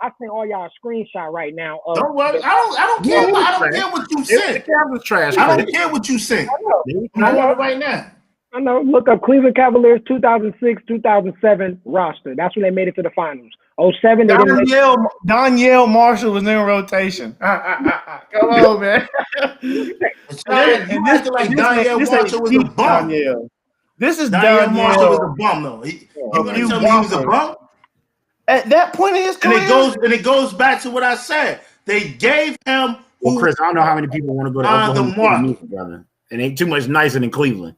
Speaker 1: I sent all y'all a screenshot right now.
Speaker 2: Don't worry. I don't care. I don't care what you sent.
Speaker 3: Was trash.
Speaker 2: I don't care what you sent. I'm doing it right now.
Speaker 1: I know. Look up Cleveland Cavaliers 2006, 2007 roster. That's when they made it to the finals. 07, they didn't make it.
Speaker 4: Donyell Marshall was in rotation. Come on, man.
Speaker 2: And this like Donyell Marshall was a bum.
Speaker 4: This is
Speaker 2: Donyell Marshall was a bum, though. You gonna tell me he was a bum?
Speaker 4: At that point in his career,
Speaker 2: and it goes back to what I said. They gave him.
Speaker 3: Well, Chris, I don't know how many people want to go to Oklahoma City, brother. It ain't too much nicer than Cleveland.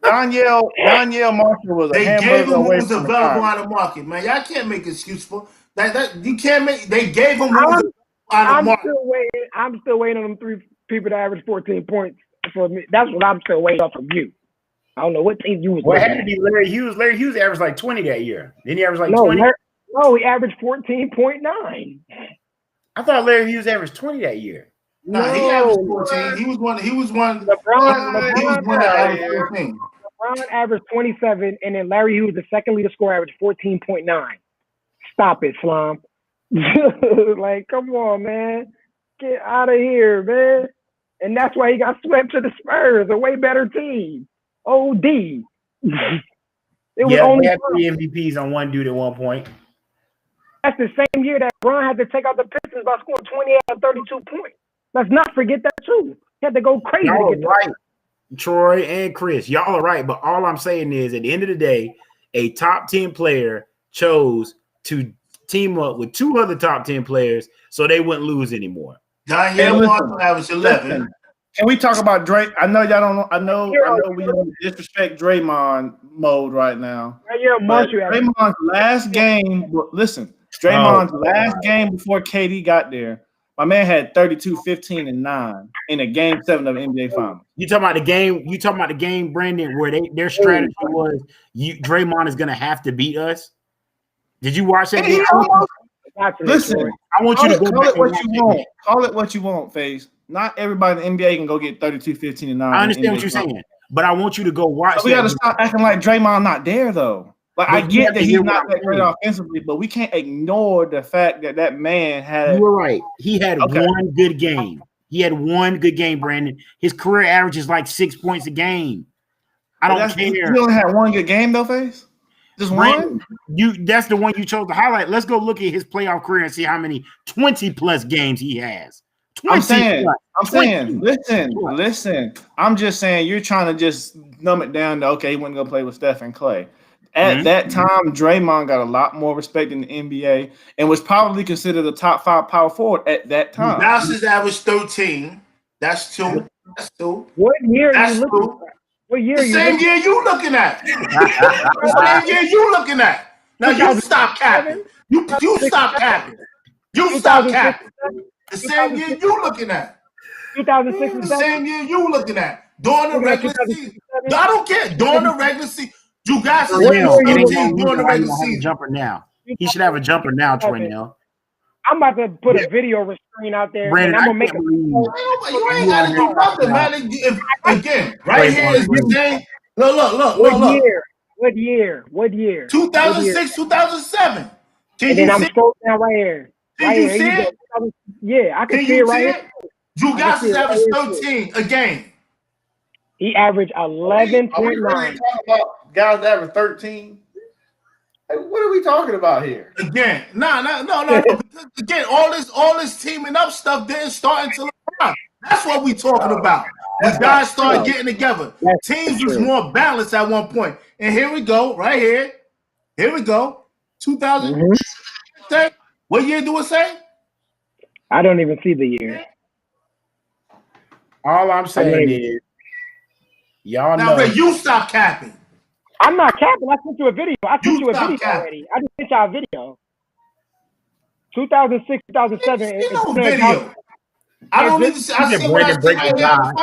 Speaker 4: Donyell Marshall was a hamburger
Speaker 2: gave him who
Speaker 4: away
Speaker 2: was
Speaker 4: from
Speaker 2: available on the market, man. Y'all can't make excuse for that. You can't make. They gave him who was on the market.
Speaker 1: I'm still waiting on them 3 people to average 14 points for me. That's what I'm still waiting on from you. I don't know what team you was.
Speaker 3: Well, it had to be Larry Hughes. Larry Hughes averaged like 20 that year. Didn't he average like 20?
Speaker 1: No, he averaged 14.9.
Speaker 3: I thought Larry Hughes averaged 20 that year.
Speaker 2: No, he averaged 14. He was one.
Speaker 1: LeBron
Speaker 2: averaged 14.
Speaker 1: LeBron averaged 27, and then Larry Hughes, the second leader scorer, averaged 14.9. Stop it, Slum. Like, come on, man. Get out of here, man. And that's why he got swept to the Spurs, a way better team. OD. It was only
Speaker 3: they had 3 MVPs on one dude at one point.
Speaker 1: That's the same year that Bron had to take out the Pistons by scoring 28 or 32 points. Let's not forget that, too. He had to go crazy
Speaker 3: Y'all
Speaker 1: to get
Speaker 3: right. Troy and Chris, y'all are right. But all I'm saying is, at the end of the day, a top 10 player chose to team up with 2 other top 10 players so they wouldn't lose anymore.
Speaker 2: Donyell Marshall averaged 11.
Speaker 4: Can we talk about Drake? I know y'all don't know. I know we don't disrespect Draymond mode right now. Draymond's last game. Listen, Draymond's last game before KD got there. My man had 32, 15, and 9 in a game 7 of the NBA Finals.
Speaker 3: You talking about the game? You talking about the game, Brandon, where their strategy was Draymond is going to have to beat us? Did you watch that game?
Speaker 4: Listen,
Speaker 3: I want you to
Speaker 4: call it what you want. Call it what you want, FaZe. Not everybody in the NBA can go get 32, 15, and 9.
Speaker 3: I understand what you're saying, but I want you to go watch.
Speaker 4: So we got to stop acting like Draymond not there, though. Like, I get that he's not that great offensively, but we can't ignore the fact that that man had.
Speaker 3: You were right. He had one good game. He had one good game, Brandon. His career average is like 6 points a game. I don't care.
Speaker 4: He only had one good game, though, FaZe? Just
Speaker 3: Brandon, one? That's the one you chose to highlight. Let's go look at his playoff career and see how many 20-plus games he has.
Speaker 4: I'm saying, listen. I'm just saying you're trying to just numb it down to, okay, he wasn't going to play with Steph and Clay. At that time, Draymond got a lot more respect in the NBA and was probably considered a top 5 power forward at that time.
Speaker 2: Now's average 13. That's 2. That's 2.
Speaker 1: What year
Speaker 2: are you looking at? What year? The same year you looking at. The same year you looking at. Now you stop capping. You stop capping. You stop capping. The same year you looking at.
Speaker 1: 2006 and
Speaker 2: the same year you looking at. During the regular season. I don't care. During the regular season. You guys are during the regular season.
Speaker 3: Jumper now. He should have a jumper now, Trey.
Speaker 1: I'm about to put a video screen out there.
Speaker 3: Brandon,
Speaker 1: and I'm gonna make
Speaker 2: you ain't gotta do nothing, man. Again, right here is the thing. Look.
Speaker 1: What year?
Speaker 2: 2006, 2007.
Speaker 1: And then I'm scrolling down right here.
Speaker 2: Can you see it?
Speaker 1: Yeah, I can see it right here.
Speaker 2: You guys average 13 a game.
Speaker 1: He averaged 11.9.
Speaker 4: Are we really talking about guys that average 13? What are we talking about here?
Speaker 2: Again, no. Again, all this teaming up stuff didn't start until LeBron. That's what we talking about. When guys started getting together, teams was more balanced at one point. And here we go, right here. Here we go. 2000. What year do it say?
Speaker 1: I don't even see the year.
Speaker 3: All I'm saying is, y'all know.
Speaker 2: Now, Ray, you stop capping.
Speaker 1: I'm not capping. I sent you a video. Already. I just sent y'all a video. 2006, 2007.
Speaker 2: No video. I don't need to see. I see what I see right now.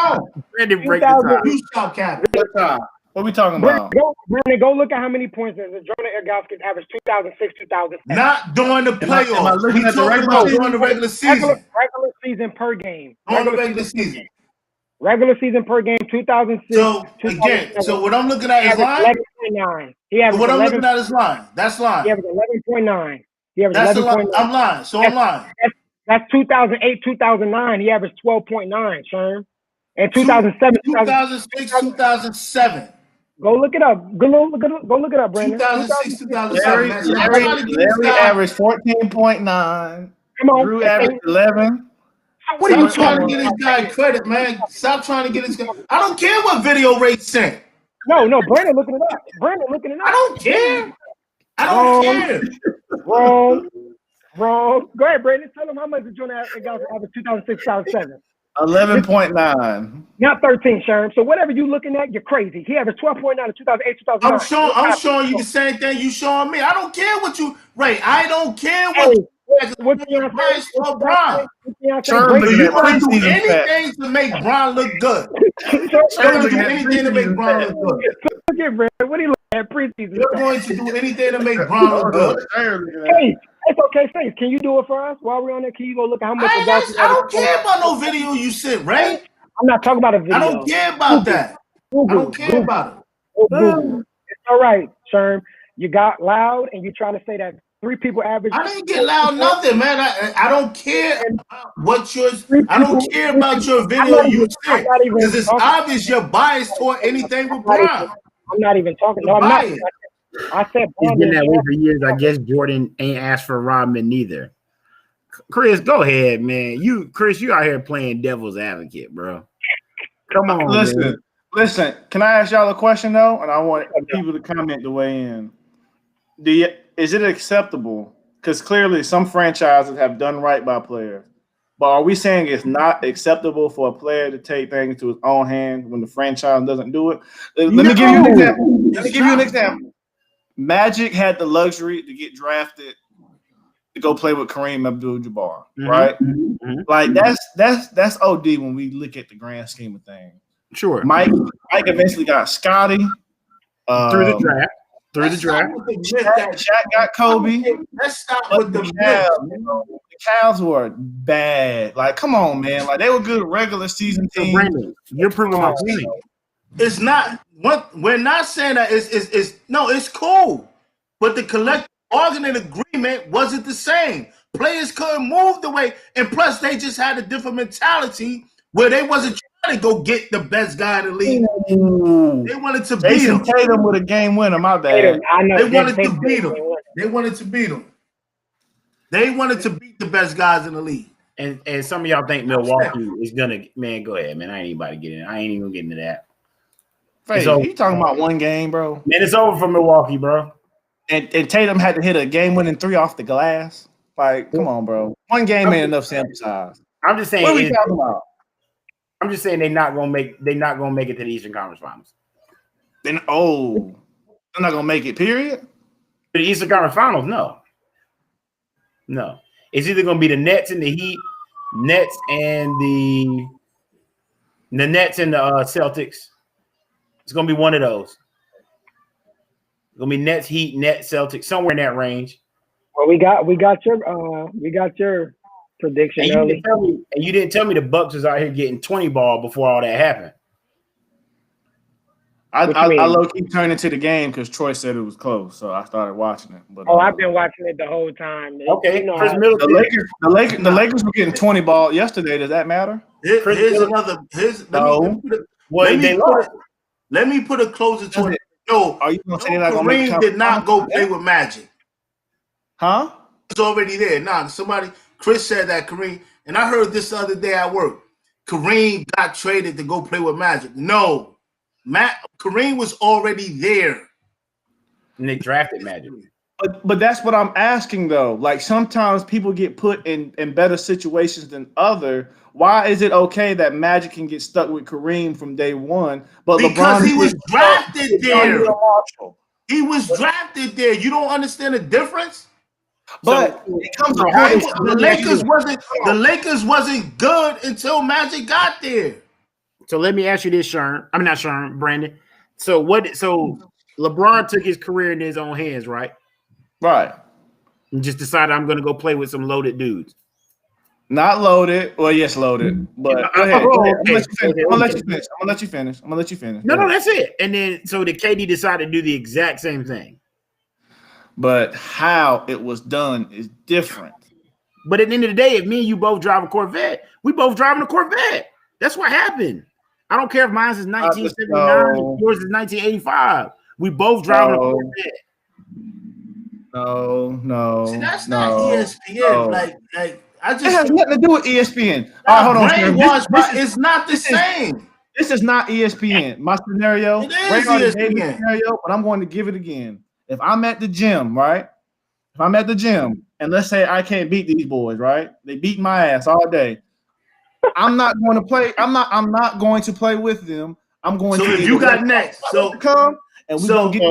Speaker 3: Brandon break the time.
Speaker 2: You stop capping.
Speaker 4: What we talking about?
Speaker 1: Brandon, go look at how many points Jordan Ilgauskas averaged 2006, 2007.
Speaker 2: Not during the playoffs.
Speaker 4: Am I looking
Speaker 2: We
Speaker 4: at the
Speaker 2: talking
Speaker 4: regular
Speaker 2: about
Speaker 4: season?
Speaker 2: during the regular season.
Speaker 1: Regular season per game.
Speaker 2: On the regular season.
Speaker 1: Regular season per game, 2006.
Speaker 2: So again, so what I'm looking at is line.
Speaker 1: 11.9. He averaged
Speaker 2: So what I'm
Speaker 1: 11.
Speaker 2: looking at is line. That's line.
Speaker 1: He averaged 11.9. He averaged
Speaker 2: That's
Speaker 1: 11.9.
Speaker 2: I'm lying. So I'm lying.
Speaker 1: That's 2008, 2009. He averaged 12.9, Sherm. And 2007,
Speaker 2: 2006, 2007.
Speaker 1: Go look it up. Go look it up, Brandon.
Speaker 2: 2006, 2007.
Speaker 4: Larry averaged 14.9.
Speaker 1: Come on.
Speaker 4: Drew averaged 11.
Speaker 1: What are you
Speaker 2: Stop trying
Speaker 1: talking
Speaker 2: to get
Speaker 1: about?
Speaker 2: this guy credit, man. Stop trying to get this guy. I don't care what video Ray sent.
Speaker 1: No, Brandon looking it up. Brandon looking it up.
Speaker 2: I don't care. I don't care.
Speaker 1: Wrong. Go ahead, Brandon. Tell him how much did Jordan average 2006, 2007.
Speaker 4: 11.9.
Speaker 1: Not 13, Sherm. So whatever you looking at, you're crazy. He averaged 12.9 in 2008, 2009.
Speaker 2: I'm showing you the same thing you showing me. I don't care what you Ray. I don't care what Bryce or Bron.
Speaker 4: Sherm looking
Speaker 2: You
Speaker 4: at
Speaker 2: want to do
Speaker 4: preseason stats.
Speaker 2: anything to make Bron look good.
Speaker 4: Sherm
Speaker 2: You're going to
Speaker 4: looking
Speaker 2: do
Speaker 4: at
Speaker 2: anything to make
Speaker 4: preseason
Speaker 2: Bron
Speaker 4: stats.
Speaker 2: look good.
Speaker 1: Look at Brandon. What are you looking at preseason?
Speaker 2: You're going to do anything to make Bron look good.
Speaker 1: Hey, it's okay, Faise. Can you do it for us while we're on there? Can you go look at how much?
Speaker 2: I don't care about no video you sent, Ray.
Speaker 1: I'm not talking about a video.
Speaker 2: I don't care about that. I don't care about it.
Speaker 1: Google. It's all right, Sherm. You got loud and you're trying to say that 3 people average.
Speaker 2: I didn't get loud nothing, man. I don't care about what yours. I don't care about your video you sent because it's obvious you're biased toward anything with Bron.
Speaker 1: I'm not even talking. No, I'm not. I said
Speaker 3: he's been that way for years. I guess Jordan ain't asked for Rodman neither. Chris, go ahead, man. Chris, you out here playing devil's advocate, bro. Come on,
Speaker 4: listen. Can I ask y'all a question though? And I want people to comment to weigh in. Is it acceptable? Because clearly some franchises have done right by players. But are we saying it's not acceptable for a player to take things to his own hand when the franchise doesn't do it? Let me give you an example. Magic had the luxury to get drafted to go play with Kareem Abdul-Jabbar, right? Mm-hmm. Like that's OD when we look at the grand scheme of things.
Speaker 3: Sure.
Speaker 4: Mike eventually got Scotty
Speaker 3: through the draft.
Speaker 4: Shaq got Kobe.
Speaker 2: Let's stop with the
Speaker 4: Cavs. The Cavs were bad. Like, come on, man. Like, they were good regular season team.
Speaker 3: Brandon, you're proving my point.
Speaker 2: It's not what we're not saying that it's cool, but the collective bargaining agreement wasn't the same. Players couldn't move the way, and plus they just had a different mentality where they wasn't trying to go get the best guy in the league. Ooh. They wanted to beat him.
Speaker 4: Tatum with a game winner, my bad.
Speaker 2: They wanted to beat him. They wanted to beat him. They wanted to beat the best guys in the league.
Speaker 3: And some of y'all think Milwaukee is gonna, man, go ahead, man. I ain't anybody get in. I ain't even gonna get into that.
Speaker 4: Faise, you talking about one game, bro?
Speaker 3: Man, it's over for Milwaukee, bro.
Speaker 4: And Tatum had to hit a game-winning 3 off the glass. Like, come on, bro. One game ain't enough sample size.
Speaker 3: I'm just saying.
Speaker 4: What are we talking about?
Speaker 3: I'm just saying they're not gonna make it to the Eastern Conference Finals.
Speaker 4: They're not gonna make it. Period.
Speaker 3: To the Eastern Conference Finals, no. It's either gonna be the Nets and the Heat, Nets and the Nets and the Celtics. It's gonna be one of those. It's gonna be Nets, Heat, Nets, Celtics, somewhere in that range.
Speaker 1: Well, we got your prediction early.
Speaker 3: You didn't tell me the Bucks was out here getting 20 ball before all that happened.
Speaker 4: I low-key turned into the game because Troy said it was close, so I started watching it. But
Speaker 1: I've been watching it the whole time.
Speaker 3: Okay,
Speaker 1: Chris
Speaker 4: the Lakers were getting 20 ball yesterday. Does that matter?
Speaker 2: Let me put a closer to it. No,
Speaker 4: are you gonna say that
Speaker 2: Kareem did not go play with Magic?
Speaker 4: Huh?
Speaker 2: It's already there. Chris said that Kareem, and I heard this the other day at work. Kareem got traded to go play with Magic. No, Kareem was already there.
Speaker 3: And they drafted Magic.
Speaker 4: But that's what I'm asking though. Like sometimes people get put in better situations than other. Why is it okay that Magic can get stuck with Kareem from day one? But
Speaker 2: because
Speaker 4: LeBron
Speaker 2: he was drafted there. He was drafted there. You don't understand the difference?
Speaker 4: But
Speaker 2: it comes to the Lakers wasn't good until Magic got there.
Speaker 3: So let me ask you this, Sherm. I'm not Sherm, Brandon. So what? So LeBron took his career in his own hands, right?
Speaker 4: Right.
Speaker 3: And just decided I'm going to go play with some loaded dudes.
Speaker 4: Not loaded. Well, yes, loaded. But go ahead. Go ahead. I'm gonna let you finish. I'm gonna let you finish.
Speaker 3: No, that's it. And then so the KD decided to do the exact same thing.
Speaker 4: But how it was done is different.
Speaker 3: But at the end of the day, if me and you both drive a Corvette, we both driving a Corvette. That's what happened. I don't care if mine is 1979, yours is 1985. We both driving a Corvette.
Speaker 4: No.
Speaker 2: See, that's not ESPN. Like I just.
Speaker 4: It has nothing to do with ESPN.
Speaker 2: All right, hold on. It's not the same.
Speaker 4: This is not ESPN. My scenario.
Speaker 2: It is ESPN.
Speaker 4: Scenario, but I'm going to give it again. If I'm at the gym, right? If I'm at the gym, and let's say I can't beat these boys, right? They beat my ass all day. I'm not going to play. I'm not going to play with them. I'm going to.
Speaker 2: So if you got next, so
Speaker 4: come and we gonna get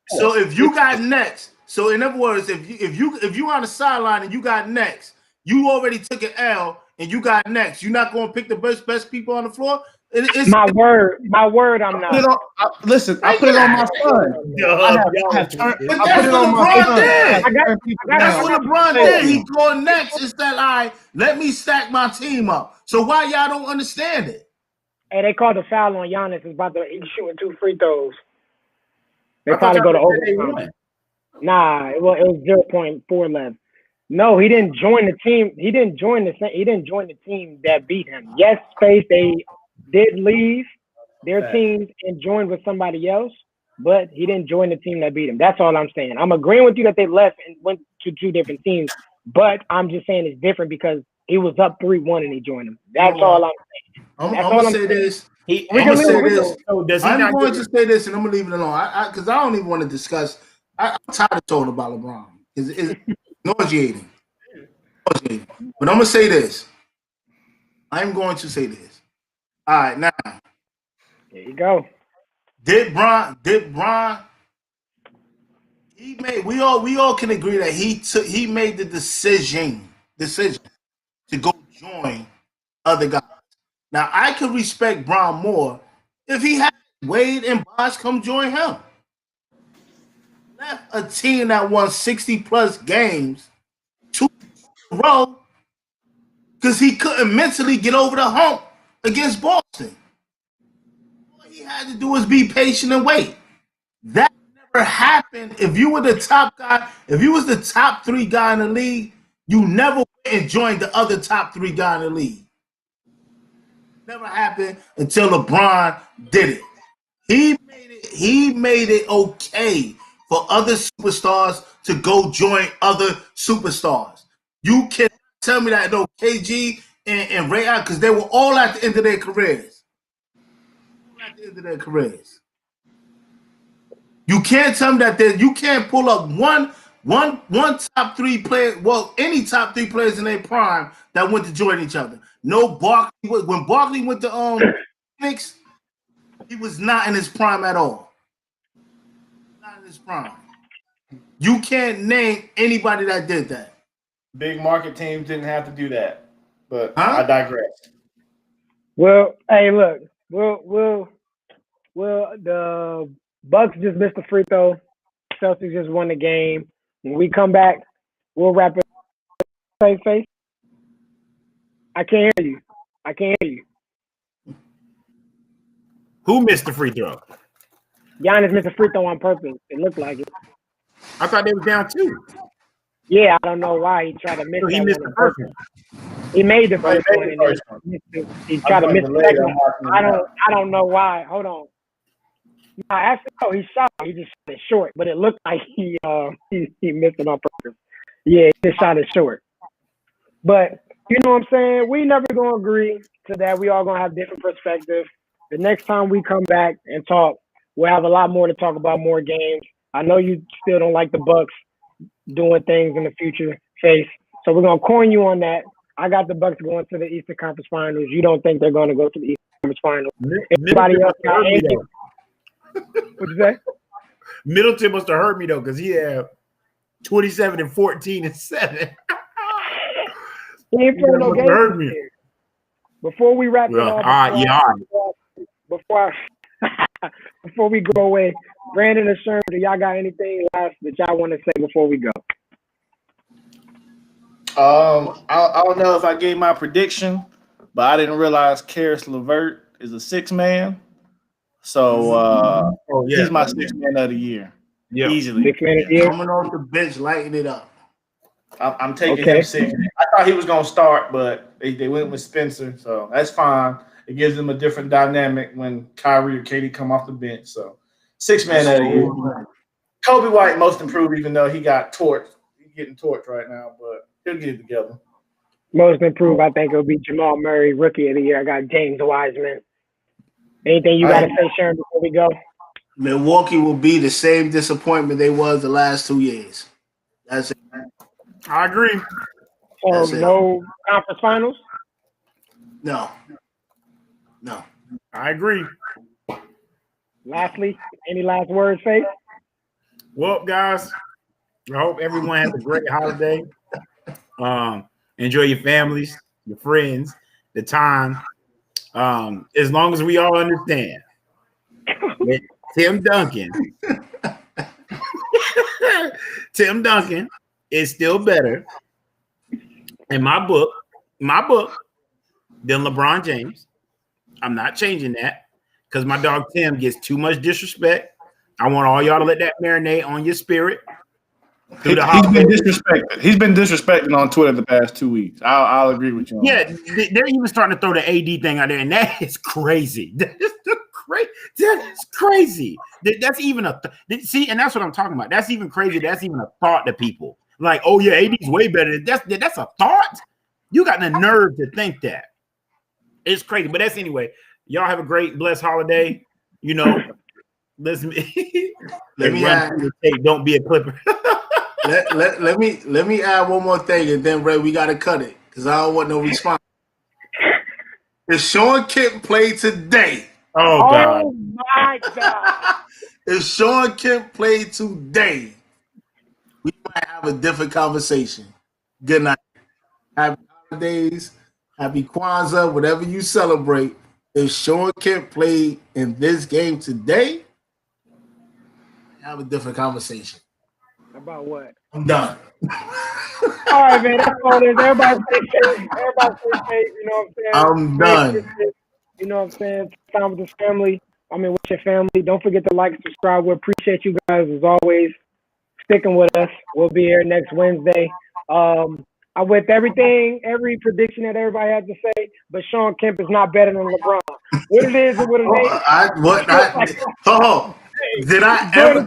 Speaker 2: so if you got next, so in other words, if you on the sideline and you got next, you already took an L and you got next. You're not going to pick the best people on the floor. It's
Speaker 1: my word. I'm not.
Speaker 4: Listen, I put it on my son.
Speaker 2: That's what LeBron did. That's what LeBron did. He going next and said, "All right, let me stack my team up." So why y'all don't understand it?
Speaker 1: Hey, they called a foul on Giannis. He's about to shooting 2 free throws. They probably go to overtime. Nah, it was 0.4 left. No, he didn't join the team. He didn't join the team that beat him. Yes, Faise, they did leave their teams and joined with somebody else, but he didn't join the team that beat him. That's all I'm saying. I'm agreeing with you that they left and went to 2 different teams, but I'm just saying it's different because he was up 3-1 and he joined them. That's all I'm saying.
Speaker 2: I'm going to say this. I'm going to say this. I'm going to say this, and I'm going to leave it alone because I don't even want to discuss. I'm tired of talking about LeBron. It's nauseating. But I'm going to say this. I'm going to say this. All right, now.
Speaker 1: There you go.
Speaker 2: Did Bron? We all can agree that he made the decision to go join other guys. Now I could respect Bron more if he had Wade and Bosh come join him. Left a team that won 60+ games 2 in a row because he couldn't mentally get over the hump against Boston. All he had to do was be patient and wait. That never happened. If you were the top guy, if you was the top 3 guy in the league, you never went and joined the other top 3 guy in the league. Never happened until LeBron did it. He made it okay for other superstars to go join other superstars. You can't tell me that no KG and Ray Allen, because they were all at the end of their careers. You can't tell me that you can't pull up one top 3 player, well, any top 3 players in their prime that went to join each other. No Barkley. When Barkley went to Phoenix, he was not in his prime at all. Not in his prime. You can't name anybody that did that.
Speaker 4: Big market teams didn't have to do that, but I digress.
Speaker 1: Well, hey, look, we'll the Bucks just missed a free throw. Celtics just won the game. When we come back, we'll wrap it. Face. I can't hear you.
Speaker 3: Who missed the free throw?
Speaker 1: Giannis missed a free throw on purpose. It looked like it.
Speaker 3: I thought they were down 2.
Speaker 1: Yeah, I don't know why he tried to miss.
Speaker 3: So he missed the first one.
Speaker 1: He made the first one. He tried to miss the second one. I don't know why. Hold on. No, actually, no, he shot. He just shot it short, but it looked like he missed it on purpose. Yeah, he just shot it short. But you know what I'm saying? We never gonna agree to that. We all gonna have different perspectives. The next time we come back and talk, we'll have a lot more to talk about, more games. I know you still don't like the Bucks doing things in the future, Face. So we're gonna coin you on that. I got the Bucks going to the Eastern Conference Finals. You don't think they're going to go to the Eastern Conference Finals? Everybody else got anything? What'd you say?
Speaker 3: Middleton must have hurt me though, because he had 27 and 14 and 7.
Speaker 1: He ain't playing no games. Before we wrap it up, before Before we go away, Brandon and Sherm, do y'all got anything last that y'all want to say before we go?
Speaker 4: I don't know if I gave my prediction, but I didn't realize Karis LeVert is a 6-man. So
Speaker 3: Oh yeah,
Speaker 4: he's my 6-man of the year.
Speaker 3: yeah.
Speaker 4: Easily.
Speaker 1: 6 man a year?
Speaker 2: Coming off the bench, lighting it up.
Speaker 4: I'm taking
Speaker 1: Okay.
Speaker 4: him 6. I thought he was gonna start, but they went with Spencer, so that's fine. It gives them a different dynamic when Kyrie or Katie come off the bench. So 6-man of the year. Kobe White most improved, even though he got torched. He's getting torched right now, but he'll get it together.
Speaker 1: Most improved, I think it'll be Jamal Murray, rookie of the year. I got James Wiseman. Anything you got to say, Sherm, before we go?
Speaker 2: Milwaukee will be the same disappointment they was the last 2 years. That's it.
Speaker 3: I agree.
Speaker 2: That's it.
Speaker 1: No conference finals?
Speaker 2: No.
Speaker 3: I agree.
Speaker 1: Lastly, any last words, Faith?
Speaker 3: Well, guys, I hope everyone has a great holiday. Enjoy your families, your friends, the time. As long as we all understand that Tim Duncan is still better in my book than LeBron James. I'm not changing that because my dog Tim gets too much disrespect. I want all y'all to let that marinate on your spirit.
Speaker 4: He's been disrespected. He's been disrespected on Twitter the past 2 weeks. I'll agree with you on
Speaker 3: Yeah,
Speaker 4: that.
Speaker 3: they're even starting to throw the AD thing out there, and that is crazy. That is crazy. That's even see, and that's what I'm talking about. That's even crazy. That's even a thought to people. Like, oh yeah, AD's way better. That's a thought. You got the nerve to think that. It's crazy, but that's anyway. Y'all have a great, blessed holiday. You know, listen.
Speaker 2: Let me add,
Speaker 3: don't be a Clipper.
Speaker 2: let me add one more thing, and then Ray, we gotta cut it because I don't want no response. If Sean Kemp played today,
Speaker 3: Oh God!
Speaker 1: Oh my God!
Speaker 2: if Sean Kemp played today, we might have a different conversation. Good night. Happy holidays. Happy Kwanzaa. Whatever you celebrate. If Sean Kemp played in this game today, have a different conversation.
Speaker 1: About what?
Speaker 2: I'm done.
Speaker 1: All right, man. That's all it is. Everybody stay safe. Everybody stay safe. You know what I'm saying?
Speaker 2: I'm done.
Speaker 1: You know what I'm saying? Time with this family. I mean, with your family. Don't forget to like and subscribe. We appreciate you guys as always sticking with us. We'll be here next Wednesday. With everything, every prediction that everybody has to say, but Sean Kemp is not better than LeBron. What it is and what it ain't.
Speaker 2: Did I ever?